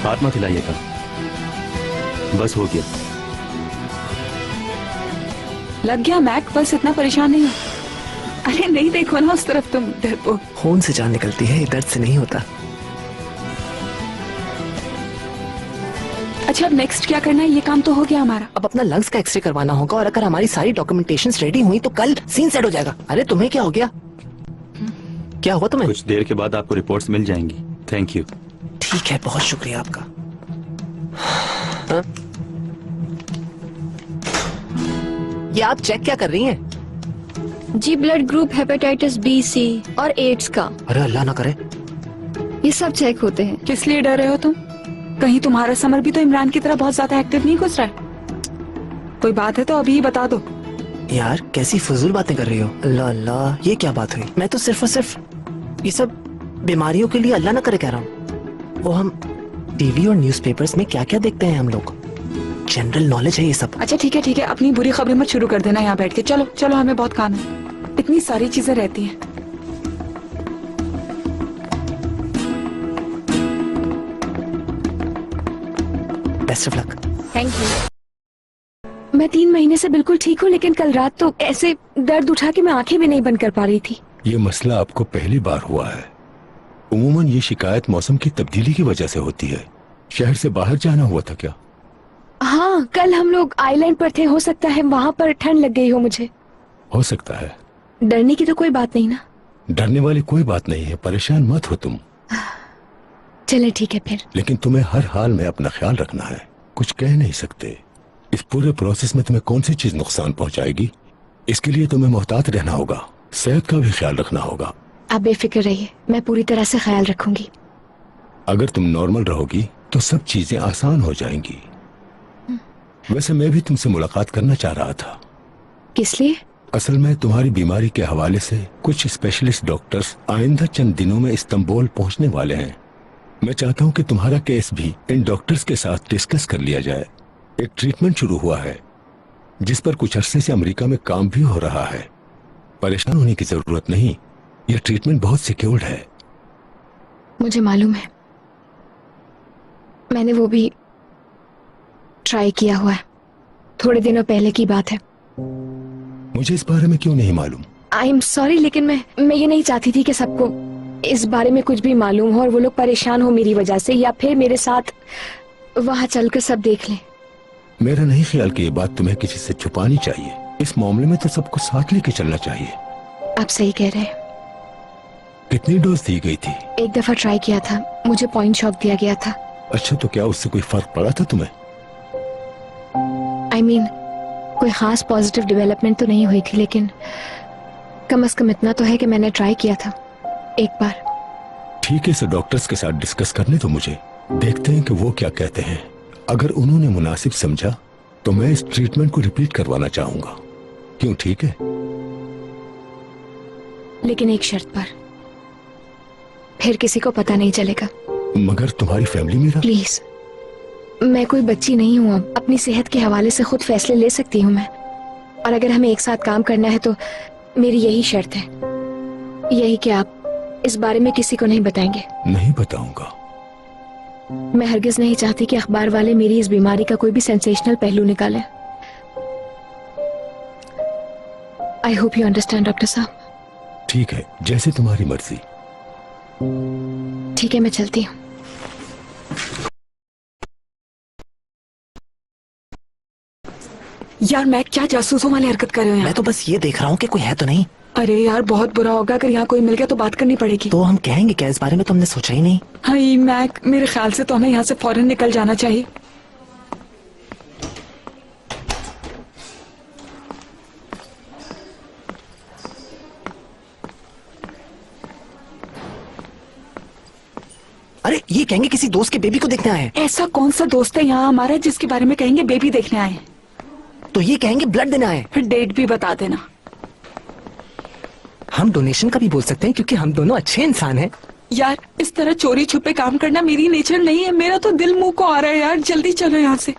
हाथ मत हिलाइएगा, बस हो गया। लग गया मैक, बस इतना परेशान नहीं हो। अरे नहीं, देखो ना उस तरफ, तुम डरपोक। खून से जान निकलती है, दर्द से नहीं होता। अच्छा अब नेक्स्ट क्या करना है? ये काम तो हो गया हमारा। अब अपना लंग्स का एक्सरे करवाना होगा, और अगर हमारी सारी डॉक्यूमेंटेशंस रेडी हुई तो कल सीन सेट हो जाएगा। अरे तुम्हें क्या हो गया? क्या हुआ तुम्हें? कुछ देर के बाद आपको रिपोर्ट्स मिल जाएंगी। Thank you. ठीक है, बहुत शुक्रिया आपका। हाँ? ये आप चेक क्या कर रही हैं? जी ब्लड ग्रुप हेपेटाइटिस बी, सी और एड्स का। अरे अल्लाह ना करे। ये सब चेक होते हैं। किस लिए डर रहे हो तुम? कहीं तुम्हारा समर भी तो इमरान की तरह बहुत ज्यादा एक्टिव नहीं गुजरा है? कोई बात है तो अभी ही बता दो। यार कैसी फजूल बातें कर रही हो। अल्लाह अल्लाह, ये क्या बात हुई? मैं तो सिर्फ और सिर्फ ये सब बीमारियों के लिए अल्लाह ना करे कह रहा हूँ। वो हम टीवी और न्यूज़पेपर्स में क्या क्या देखते हैं हम लोग, जनरल नॉलेज है ये सब। अच्छा ठीक है, अपनी बुरी खबरें मत शुरू कर देना यहाँ बैठ के। चलो चलो, हमें बहुत काम है, इतनी सारी चीजें रहती हैं। Best of luck. Thank you. मैं 3 महीने से बिल्कुल ठीक हूँ, लेकिन कल रात तो ऐसे दर्द उठा के मैं आंखें भी नहीं बंद कर पा रही थी। ये मसला आपको पहली बार हुआ है। उमूमन ये शिकायत मौसम की तब्दीली की वजह से होती है। शहर से बाहर जाना हुआ था क्या? हाँ, कल हम लोग आइलैंड पर थे, हो सकता है वहाँ पर ठंड लग गई हो मुझे। हो सकता है। डरने की तो कोई बात नहीं ना? डरने वाली कोई बात नहीं है, परेशान मत हो तुम। चले ठीक है फिर। लेकिन तुम्हें हर हाल में अपना ख्याल रखना है, कुछ कह नहीं सकते। इस पूरे प्रोसेस में तुम्हें कौन सी चीज नुकसान पहुंचाएगी, इसके लिए तुम्हें मोहतात रहना होगा। सेहत का भी ख्याल रखना होगा। आप बेफिक्र रहिए, मैं पूरी तरह से ख्याल रखूंगी। अगर तुम नॉर्मल रहोगी तो सब चीजें आसान हो जाएंगी। वैसे मैं भी तुमसे मुलाकात करना चाह रहा था। किस लिए? असल में तुम्हारी बीमारी के हवाले से कुछ स्पेशलिस्ट डॉक्टर्स आइंदा चंद दिनों में इस्तांबुल पहुंचने वाले हैं। मैं चाहता हूं कि तुम्हारा केस भी इन डॉक्टर्स के साथ डिस्कस कर लिया जाए। एक ट्रीटमेंट शुरू हुआ है जिस पर कुछ अरसे से अमेरिका में काम भी हो रहा है। परेशान होने की जरूरत नहीं, यह ट्रीटमेंट बहुत सिक्योर्ड है। मुझे मालूम है, मैंने वो भी ट्राई किया हुआ है। थोड़े दिनों पहले की बात है। मुझे इस बारे में क्यों नहीं मालूम? आई एम सॉरी, लेकिन मैं ये नहीं चाहती थी कि सबको इस बारे में कुछ भी मालूम हो और वो लोग परेशान हो मेरी वजह से, या फिर मेरे साथ वहां चलकर सब देख लें। मेरा नहीं ख्याल कि ये बात तुम्हें किसी से छुपानी चाहिए। इस मामले में तो सबको साथ लेके चलना चाहिए। आप सही कह रहे हैं। कितनी डोज दी गई थी? एक दफा ट्राई किया था, मुझे पॉइंट शॉक दिया गया था। अच्छा, तो क्या उससे कोई फर्क पड़ा था तुम्हें? I mean, कोई खास पॉजिटिव डेवलपमेंट तो नहीं हुई थी, लेकिन कम से कम इतना तो है कि मैंने ट्राई किया था एक बार। ठीक है, इसे डॉक्टर्स के साथ डिस्कस करने तो मुझे देखते हैं कि वो क्या कहते हैं। अगर उन्होंने मुनासिब समझा तो मैं इस ट्रीटमेंट को रिपीट करवाना चाहूंगा। क्यों? ठीक है, लेकिन एक शर्त पर। फिर किसी को पता नहीं चलेगा। मगर तुम्हारी फैमिली मेरा। प्लीज, मैं कोई बच्ची नहीं हूँ। अब अपनी सेहत के हवाले से खुद फैसले ले सकती हूँ मैं। और अगर हमें एक साथ काम करना है तो मेरी यही शर्त है, यही कि आप इस बारे में किसी को नहीं बताएंगे। नहीं बताऊंगा। मैं हरगिज नहीं चाहती कि अखबार वाले मेरी इस बीमारी का कोई भी सेंसेशनल पहलू निकालें। I hope you understand doctor साहब। ठीक है, जैसे तुम्हारी मर्जी। ठीक है, मैं चलती हूँ। यार मैं क्या जासूसों वाली हरकत कर रहे हो यहाँ? मैं तो बस ये देख रहा हूँ कि कोई है तो नहीं। अरे यार बहुत बुरा होगा अगर यहाँ कोई मिल गया तो बात करनी पड़ेगी। तो हम कहेंगे क्या इस बारे में? तो हमने सोचा ही नहीं। हाय मैक, मेरे ख्याल से तो हमें यहाँ से फौरन निकल जाना चाहिए। अरे ये कहेंगे किसी दोस्त के बेबी को देखने आए हैं। ऐसा कौन सा दोस्त है यहाँ हमारा जिसके बारे में कहेंगे बेबी देखने आए? तो ये कहेंगे ब्लड देने आए। फिर डेट भी बता देना। हम डोनेशन का भी बोल सकते हैं क्योंकि हम दोनों अच्छे इंसान हैं। यार इस तरह चोरी छुपे काम करना मेरी नेचर नहीं है। मेरा तो दिल मुंह को आ रहा है यार, जल्दी चलो यहाँ से।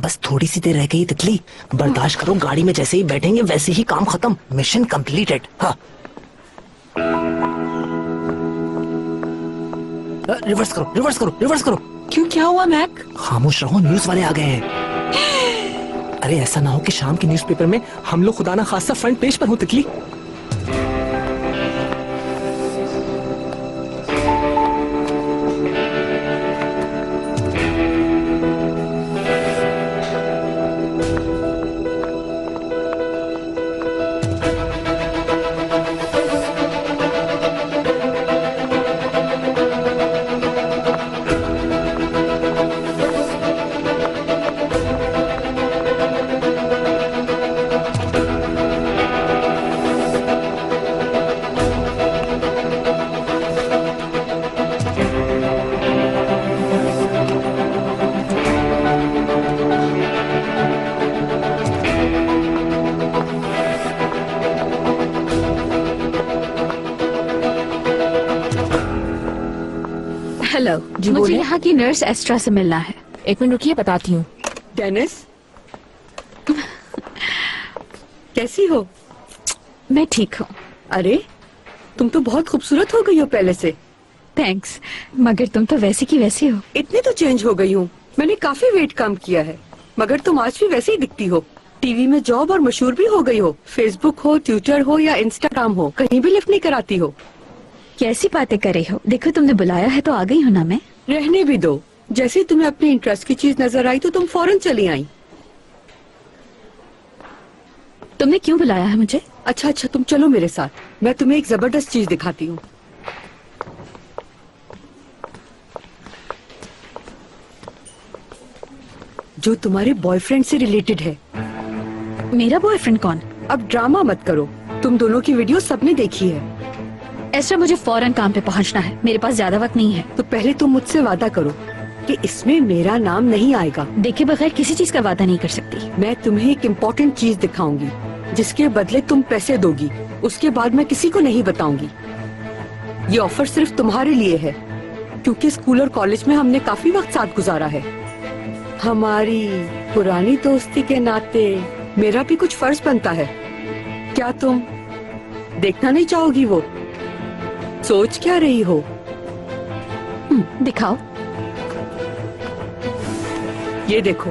बस थोड़ी सी देर रह गई तितली, बर्दाश्त करो। गाड़ी में जैसे ही बैठेंगे वैसे ही काम खत्म। Mission completed. हाँ, रिवर्स करो, रिवर्स करो, रिवर्स करो। क्यों, क्या हुआ मैक? खामोश रहो, न्यूज वाले आ गए हैं। अरे ऐसा ना हो कि शाम के न्यूज़पेपर में हम लोग खुदा ना खासा फ्रंट पेज पर हो तितली। मुझे बोले? यहाँ की नर्स एस्ट्रा से मिलना है। एक मिनट रुकिए, बताती हूँ। डेनिस, कैसी हो? मैं ठीक हूँ। अरे तुम तो बहुत खूबसूरत हो गई हो पहले से। थैंक्स, मगर तुम तो वैसी की वैसी हो। इतनी तो चेंज हो गई हूँ। मैंने काफी वेट कम किया है, मगर तुम आज भी वैसे ही दिखती हो। टीवी में जॉब और मशहूर भी हो गई हो। फेसबुक हो, ट्विटर हो या इंस्टाग्राम हो, कहीं भी लिफ्ट नहीं कराती हो। कैसी बातें कर रही हो? देखो तुमने बुलाया है तो आ गई हूँ ना मैं। रहने भी दो। जैसे तुम्हें अपने इंटरेस्ट की चीज नजर आई तो तुम फौरन चली आई। तुमने क्यों बुलाया है मुझे? अच्छा अच्छा, तुम चलो मेरे साथ, मैं तुम्हें एक जबरदस्त चीज दिखाती हूँ। जो तुम्हारे बॉयफ्रेंड से रिलेटेड है। मेरा बॉयफ्रेंड कौन? अब ड्रामा मत करो, तुम दोनों की वीडियो सबने देखी है। ऐसा मुझे फौरन काम पे पहुंचना है, मेरे पास ज्यादा वक्त नहीं है। तो पहले तुम मुझसे वादा करो कि इसमें मेरा नाम नहीं आएगा। देखे बगैर किसी चीज का वादा नहीं कर सकती। मैं तुम्हें एक इम्पोर्टेंट चीज दिखाऊंगी जिसके बदले तुम पैसे दोगी। उसके बाद मैं किसी को नहीं बताऊंगी। ये ऑफर सिर्फ तुम्हारे लिए है, क्योंकि स्कूल और कॉलेज में हमने काफी वक्त साथ गुजारा है। हमारी पुरानी दोस्ती के नाते मेरा भी कुछ फर्ज बनता है। क्या तुम देखना नहीं चाहोगी? वो सोच क्या रही हो? दिखाओ। ये देखो,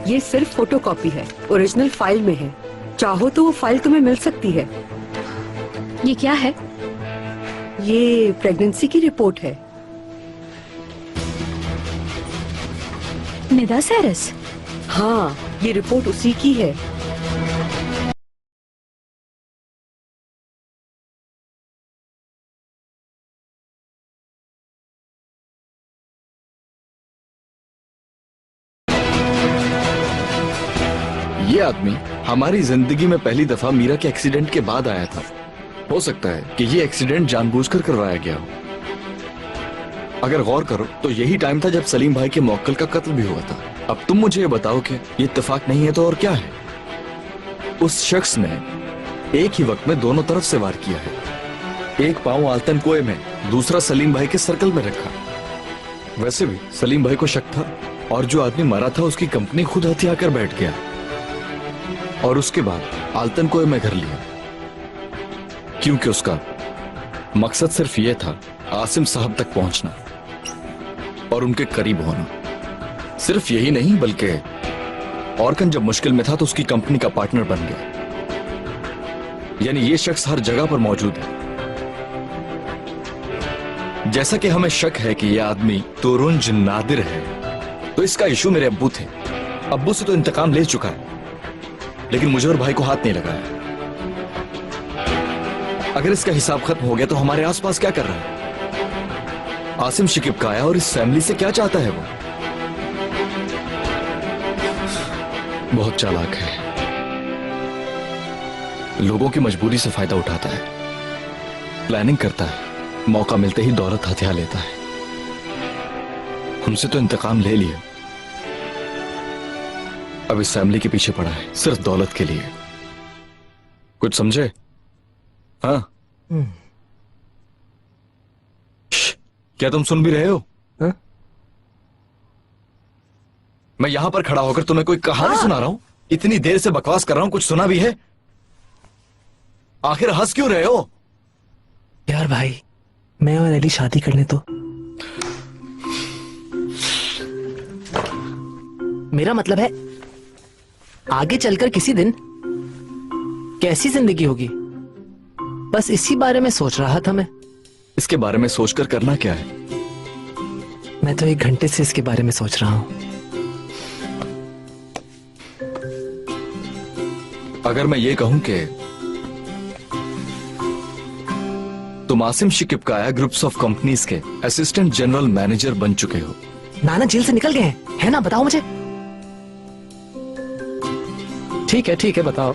ये सिर्फ फोटोकॉपी है, ओरिजिनल फाइल में है। चाहो तो वो फाइल तुम्हें मिल सकती है। ये क्या है? ये प्रेगनेंसी की रिपोर्ट है। निदा सैरस? हाँ, ये रिपोर्ट उसी की है। ये आदमी हमारी जिंदगी में पहली दफा मीरा के एक्सीडेंट के बाद आया था। हो सकता है कि ये एक्सीडेंट जानबूझकर करवाया गया हो। अगर गौर करो तो यही टाइम था जब सलीम भाई के मौक्कल का कत्ल भी हुआ था। अब तुम मुझे ये बताओ कि ये इत्तेफाक नहीं है तो और क्या है? उस शख्स ने एक ही वक्त में दोनों तरफ से वार किया है। एक पांव आलतन कुएं में, दूसरा सलीम भाई के सर्कल में रखा। वैसे भी सलीम भाई को शक था, और जो आदमी मरा था उसकी कंपनी खुद हथिया कर बैठ गया और उसके बाद आलतन कुएं में घर लिया, क्योंकि उसका मकसद सिर्फ यह था आसिम साहब तक पहुंचना और उनके करीब होना। सिर्फ यही नहीं, बल्कि ऑर्कन जब मुश्किल में था तो उसकी कंपनी का पार्टनर बन गया। यानी ये शख्स हर जगह पर मौजूद है। जैसा कि हमें शक है कि यह आदमी तुरुंज नादिर है, तो इसका इशू मेरे अब्बू थे। अब्बू से तो इंतकाम ले चुका है, लेकिन मुझे और भाई को हाथ नहीं लगाया। अगर इसका हिसाब खत्म हो गया तो हमारे आसपास क्या कर रहा है? आसिम शिकिब का आया और इस फैमिली से क्या चाहता है? वो बहुत चालाक है, लोगों की मजबूरी से फायदा उठाता है, प्लानिंग करता है, मौका मिलते ही दौलत हथिया लेता है। हमसे तो इंतकाम ले लिया, अब इस फैमिली के पीछे पड़ा है सिर्फ दौलत के लिए। कुछ समझे? हाँ? क्या तुम सुन भी रहे हो? हा? मैं यहां पर खड़ा होकर तुम्हें कोई कहानी सुना रहा हूं, इतनी देर से बकवास कर रहा हूं, कुछ सुना भी है? आखिर हंस क्यों रहे हो? यार भाई, मैं और अली शादी करने तो। मेरा मतलब है आगे चलकर किसी दिन कैसी जिंदगी होगी, बस इसी बारे में सोच रहा था मैं। इसके बारे में सोचकर करना क्या है? मैं तो 1 घंटे से इसके बारे में सोच रहा हूं। अगर मैं ये कहूं कि तुम आसिम शिकिब का आया ग्रुप्स ऑफ कंपनीज के असिस्टेंट जनरल मैनेजर बन चुके हो। नाना जेल से निकल गए हैं, है ना? बताओ मुझे। ठीक है बताओ।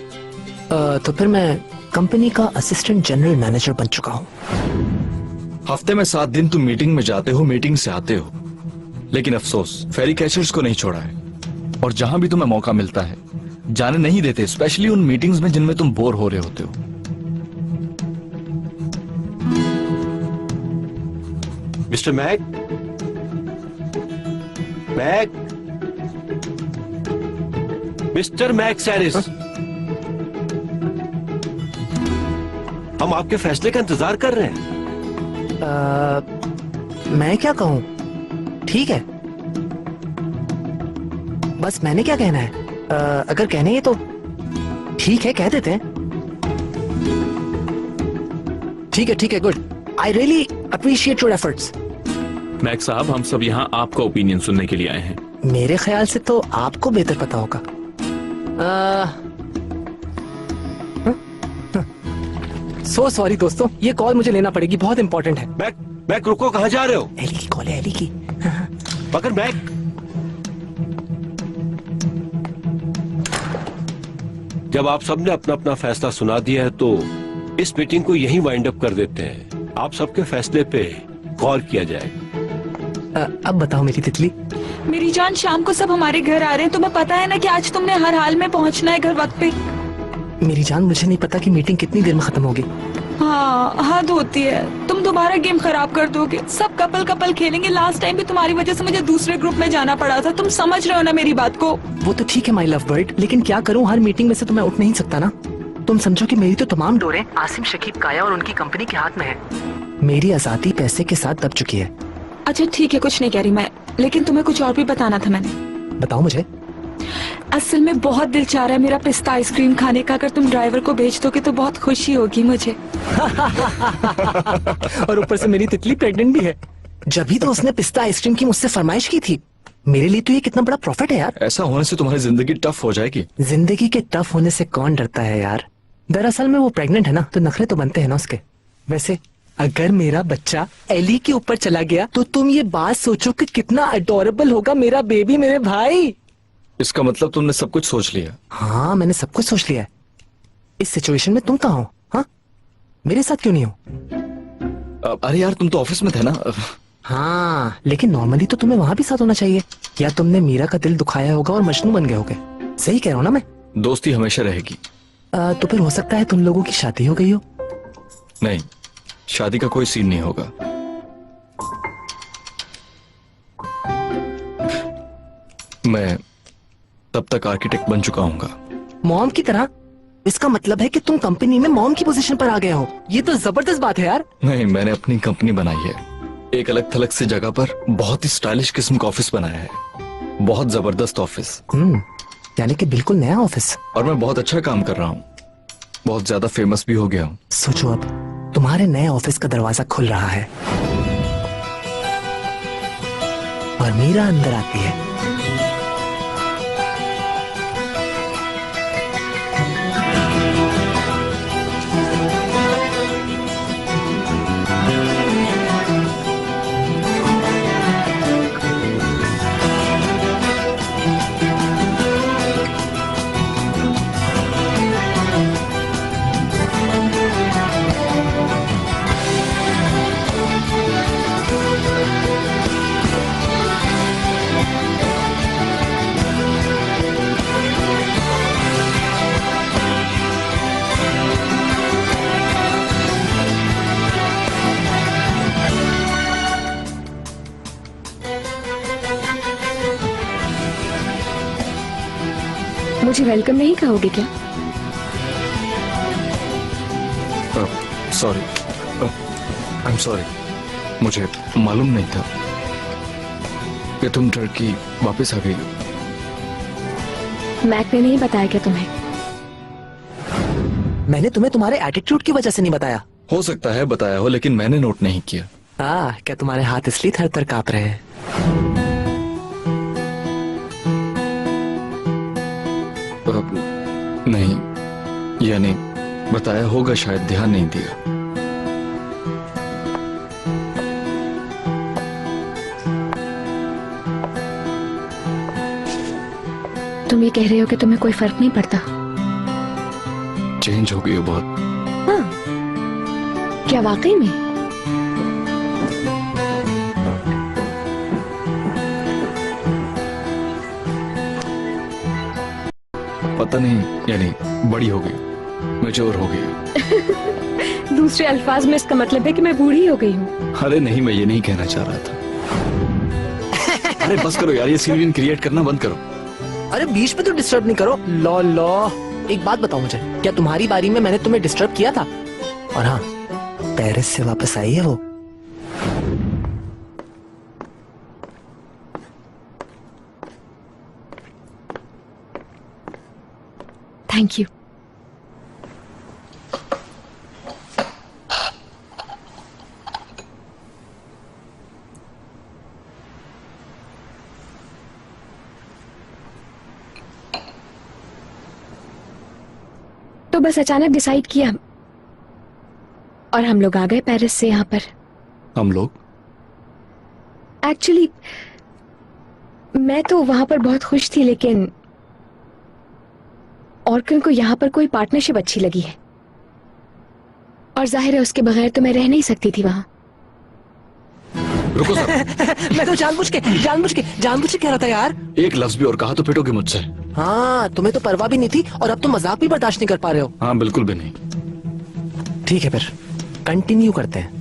तो फिर मैं कंपनी का असिस्टेंट जनरल मैनेजर बन चुका हूं। हफ्ते में 7 दिन तुम मीटिंग में जाते हो, मीटिंग से आते हो, लेकिन अफसोस फेरी कैचर्स को नहीं छोड़ा है। और जहां भी तुम्हें मौका मिलता है जाने नहीं देते, स्पेशली उन मीटिंग्स में जिनमें तुम बोर हो रहे होते हो। Mister Mac, Mac, mister Mac Sarris, हम आपके फैसले का इंतजार कर रहे हैं। मैं क्या कहूँ? ठीक है, बस मैंने क्या कहना है? अगर कहने है तो ठीक है, कह देते हैं। ठीक है, good. I really appreciate your efforts. Mack साहब, हम सब यहाँ आपका ओपिनियन सुनने के लिए आए हैं। मेरे ख्याल से तो आपको बेहतर पता होगा। सो सॉरी दोस्तों, ये कॉल मुझे लेना पड़ेगी, बहुत इंपॉर्टेंट है। मैक रुको, कहाँ जा रहे हो? एली की कॉल है, एली की। मगर मैक, जब आप सबने अपना अपना फैसला सुना दिया है तो इस मीटिंग को यहीं वाइंड अप कर देते हैं। आप सबके फैसले पे गौर किया जाए। अब बताओ मेरी तितली। मेरी जान, शाम को सब हमारे घर आ रहे हैं। तुम्हें पता है ना कि आज तुमने हर हाल में पहुंचना है घर वक्त पे। मेरी जान, मुझे नहीं पता कि मीटिंग कितनी देर में खत्म होगी। हाँ, हद होती है। तुम दोबारा गेम खराब कर दोगे। सब कपल खेलेंगे। लास्ट टाइम भी तुम्हारी वजह से मुझे दूसरे ग्रुप में जाना पड़ा था। तुम समझ रहे हो ना मेरी बात को? वो तो ठीक है माय लव बर्ड, लेकिन क्या करूं, हर मीटिंग में से तो मैं उठ नहीं सकता ना। तुम समझो कि मेरी तो तमाम डोरें आसिम शकीब काया और उनकी कंपनी के हाथ में है। मेरी आजादी पैसे के साथ दब चुकी है। अच्छा ठीक है, कुछ नहीं कह रही मैं, लेकिन तुम्हें कुछ और भी बताना था मैंने। बताओ मुझे। असल में बहुत दिल चाह रहा है मेरा पिस्ता आइसक्रीम खाने का। अगर तुम ड्राइवर को भेज दोगे तो बहुत खुशी होगी मुझे। और ऊपर से मेरी तितली प्रेग्नेंट भी है। जब भी तो उसने पिस्ता आइसक्रीम की मुझसे फरमाइश की थी। मेरे लिए तो ये कितना बड़ा प्रॉफिट है यार। ऐसा होने से तुम्हारी जिंदगी टफ हो जाएगी। जिंदगी के टफ होने से कौन डरता है यार। दरअसल में वो प्रेग्नेंट है ना, तो नखरे तो बनते हैं ना उसके। वैसे अगर मेरा बच्चा एली के ऊपर चला गया तो तुम ये बात सोचो कि कितना अडोरेबल होगा मेरा बेबी, मेरे भाई। इसका मतलब तुमने सब कुछ सोच लिया? हाँ, मैंने सब कुछ सोच लिया है। इस सिचुएशन में तुम कहाँ हो? हाँ, मेरे साथ क्यों नहीं हो? अरे यार, तुम तो ऑफिस में थे ना। हाँ, लेकिन नॉर्मली तो तुम्हें वहां भी साथ होना चाहिए। या तुमने मीरा का दिल दुखाया होगा और मजनू बन गए होगे। सही कह रहा हूँ ना मैं? दोस्ती हमेशा रहेगी। तो फिर हो सकता है तुम लोगों की शादी हो गई हो। नहीं, शादी का कोई सीन नहीं होगा। मैं तब तक आर्किटेक्ट बन चुका हूँगा। मॉम की तरह? इसका मतलब है कि तुम कंपनी में मॉम की पोजीशन पर आ गए हो। ये तो जबरदस्त बात है यार। नहीं, मैंने अपनी कंपनी बनाई है। एक अलग थलग सी जगह पर बहुत ही स्टाइलिश किस्म का ऑफिस बनाया है। बहुत जबरदस्त ऑफिस। यानी कि बिल्कुल नया ऑफिस। और मैं बहुत अच्छा काम कर रहा हूँ। बहुत ज्यादा फेमस भी हो गया हूँ। सोचो, अब तुम्हारे नए ऑफिस का दरवाजा खुल रहा है और मीरा अंदर आती है। मुझे वेलकम नहीं कहोगे क्या? Sorry, I am sorry. मुझे मालूम नहीं था कि तुम डर की वापस आ गई। मैक ने नहीं बताया क्या तुम्हें? मैंने तुम्हें तुम्हारे एटीट्यूड की वजह से नहीं बताया। हो सकता है बताया हो, लेकिन मैंने नोट नहीं किया। क्या तुम्हारे हाथ इसलिए थर थर कांप रहे हैं? नहीं, यानी बताया होगा, शायद ध्यान नहीं दिया। तुम ये कह रहे हो कि तुम्हें कोई फर्क नहीं पड़ता? चेंज हो गई हो बहुत। हाँ, क्या वाकई में? पता नहीं, यानी बड़ी हो गई, मैच्योर हो गई। दूसरे अल्फाज में इसका मतलब है कि मैं बूढ़ी हो गई हूँ। अरे नहीं, मैं ये नहीं कहना चाह रहा था। अरे बस करो यार, ये सीन क्रिएट करना बंद करो। अरे बीच में तो डिस्टर्ब नहीं करो। लो लो, एक बात बताओ मुझे, क्या तुम्हारी बारी में मैंने तुम्हें डिस्टर्ब किया था? और हाँ, पेरिस से वापस आई है वो। Thank you. तो बस अचानक डिसाइड किया और हम लोग आ गए पेरिस से यहाँ पर। हम लोग? एक्चुअली मैं तो वहां पर बहुत खुश थी, लेकिन ऑर्किन को यहाँ पर कोई पार्टनरशिप अच्छी लगी है और जाहिर है उसके बगैर तो मैं रह नहीं सकती थी वहां। रुको सर। मैं तो जानबूझ के कह रहा था यार। एक लफ्ज भी और कहा तो पिटोगे मुझसे। हाँ, तुम्हें तो परवाह भी नहीं थी और अब तो मजाक भी बर्दाश्त नहीं कर पा रहे हो। हाँ बिल्कुल भी नहीं। ठीक है, फिर कंटिन्यू करते हैं।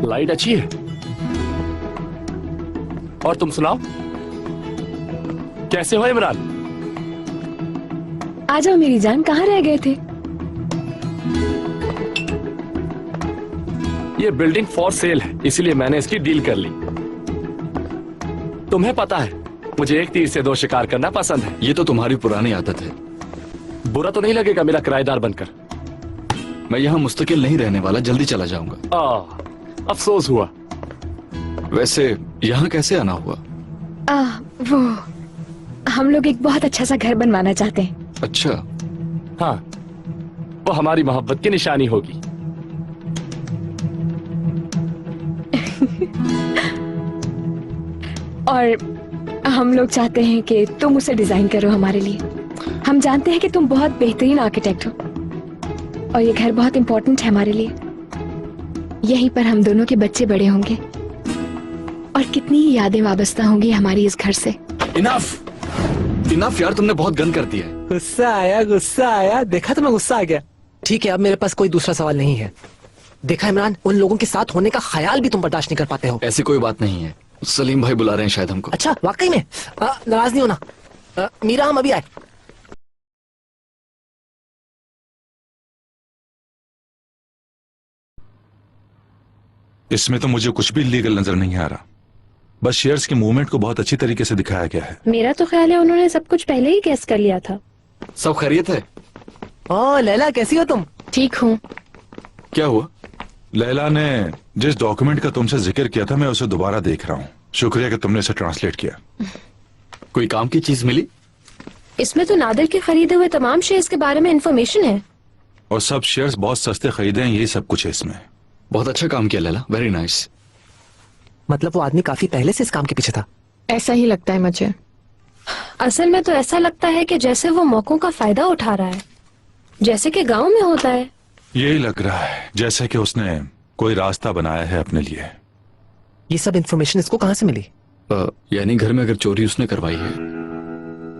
लाइट अच्छी है। और तुम सुनाओ, कैसे हो इमरान? आ जाओ मेरी जान, कहाँ रह गए थे? ये बिल्डिंग फॉर सेल है, इसीलिए मैंने इसकी डील कर ली। तुम्हें पता है मुझे एक तीर से दो शिकार करना पसंद है। ये तो तुम्हारी पुरानी आदत है। बुरा तो नहीं लगेगा मेरा किराएदार बनकर? मैं यहाँ मुस्तकिल नहीं रहने वाला, जल्दी चला जाऊंगा। अफसोस हुआ। वैसे यहाँ कैसे आना हुआ? वो हम लोग एक बहुत अच्छा सा घर बनवाना चाहते हैं। अच्छा। हाँ, वो हमारी मोहब्बत की निशानी होगी। और हम लोग चाहते हैं कि तुम उसे डिजाइन करो हमारे लिए। हम जानते हैं कि तुम बहुत बेहतरीन आर्किटेक्ट हो और ये घर बहुत इंपॉर्टेंट है हमारे लिए। यहीं पर हम दोनों के बच्चे बड़े होंगे और कितनी ही यादें वाबस्ता होंगी हमारी इस घर से। इनफ यार, तुमने बहुत गन कर दिया है। गुस्सा आया। देखा तुम्हें गुस्सा आ गया। ठीक है, अब मेरे पास कोई दूसरा सवाल नहीं है। देखा इमरान, उन लोगों के साथ होने का ख्याल भी तुम बर्दाश्त नहीं कर पाते हो। ऐसी कोई बात नहीं है, सलीम भाई बुला रहे हैं शायद हमको। अच्छा, वाकई में? नाराज नहीं होना। मीरा, हम अभी आए। इसमें तो मुझे कुछ भी लीगल नजर नहीं आ रहा, बस शेयर्स की मूवमेंट को बहुत अच्छी तरीके से दिखाया गया है। मेरा तो ख्याल है उन्होंने सब कुछ पहले ही गेस कर लिया था। सब खैरियत है? लैला कैसी हो तुम? ठीक हूँ। क्या हुआ? लैला ने जिस डॉक्यूमेंट का तुमसे जिक्र किया था, मैं उसे दोबारा देख रहा हूँ। शुक्रिया कि तुमने इसे ट्रांसलेट किया। कोई काम की चीज मिली? इसमें तो नादिर के खरीदे हुए तमाम शेयर्स के बारे में इंफॉर्मेशन है और सब शेयर्स बहुत सस्ते खरीदे हैं, यही सब कुछ है इसमें। बहुत अच्छा काम किया लैला, वेरी नाइस। मतलब वो आदमी काफी पहले से इस काम के पीछे था? ऐसा ही लगता है मुझे। असल में तो ऐसा लगता है कि जैसे वो मौकों का फायदा उठा रहा है, जैसे कि गांव में होता है। यही लग रहा है जैसे कि उसने कोई रास्ता बनाया है अपने लिए। ये सब इन्फॉर्मेशन इसको कहाँ से मिली? यानी घर में अगर चोरी उसने करवाई है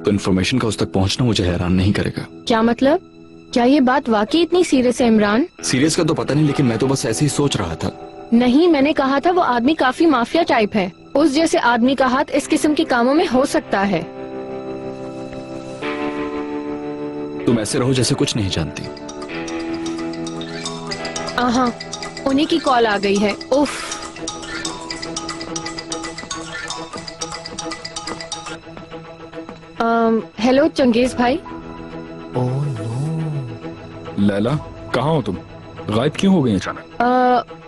तो इन्फॉर्मेशन का उस तक पहुंचना मुझे हैरान नहीं करेगा। क्या मतलब? क्या ये बात वाकई इतनी सीरियस है इमरान? सीरियस का तो पता नहीं, लेकिन मैं तो बस ऐसे ही सोच रहा था। नहीं, मैंने कहा था वो आदमी काफी माफिया टाइप है। उस जैसे आदमी का हाथ इस किस्म के कामों में हो सकता है। तुम ऐसे रहो जैसे कुछ नहीं जानती। हाँ, उन्हीं की कॉल आ गई है। उफ। हेलो चंगेज भाई। लैला, कहाँ हो तुम? गायब क्यों हो गई अचानक?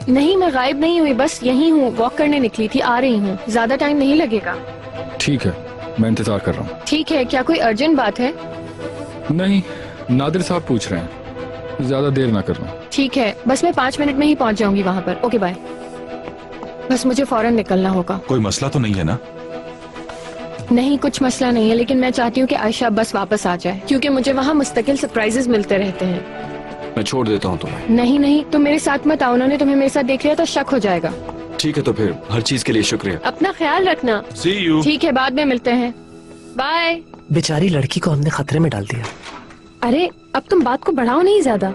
नहीं, मैं गायब नहीं हुई, बस यहीं हूँ। वॉक करने निकली थी, आ रही हूँ। ज्यादा टाइम नहीं लगेगा। ठीक है, मैं इंतजार कर रहा हूँ। ठीक है, क्या कोई अर्जेंट बात है? नहीं, नादिर साहब पूछ रहे हैं, ज्यादा देर ना करना। ठीक है, बस मैं 5 मिनट में ही पहुँच जाऊंगी वहाँ पर। Okay bye. बस मुझे फौरन निकलना होगा। कोई मसला तो नहीं है ना? नहीं, कुछ मसला नहीं है, लेकिन मैं चाहती हूँ कि आयशा बस वापस आ जाए, क्योंकि मुझे वहाँ मुस्तकिल सरप्राइजेस मिलते रहते हैं। मैं छोड़ देता हूँ तुम्हें। नहीं नहीं, तुम मेरे साथ मत आओ। उन्होंने तुम्हें मेरे साथ देख लिया तो शक हो जाएगा। ठीक है तो फिर हर चीज के लिए शुक्रिया। अपना ख्याल रखना। See you. ठीक है, बाद में मिलते हैं। बाय। बेचारी लड़की को हमने खतरे में डाल दिया। अरे अब तुम बात को बढ़ाओ नहीं ज्यादा।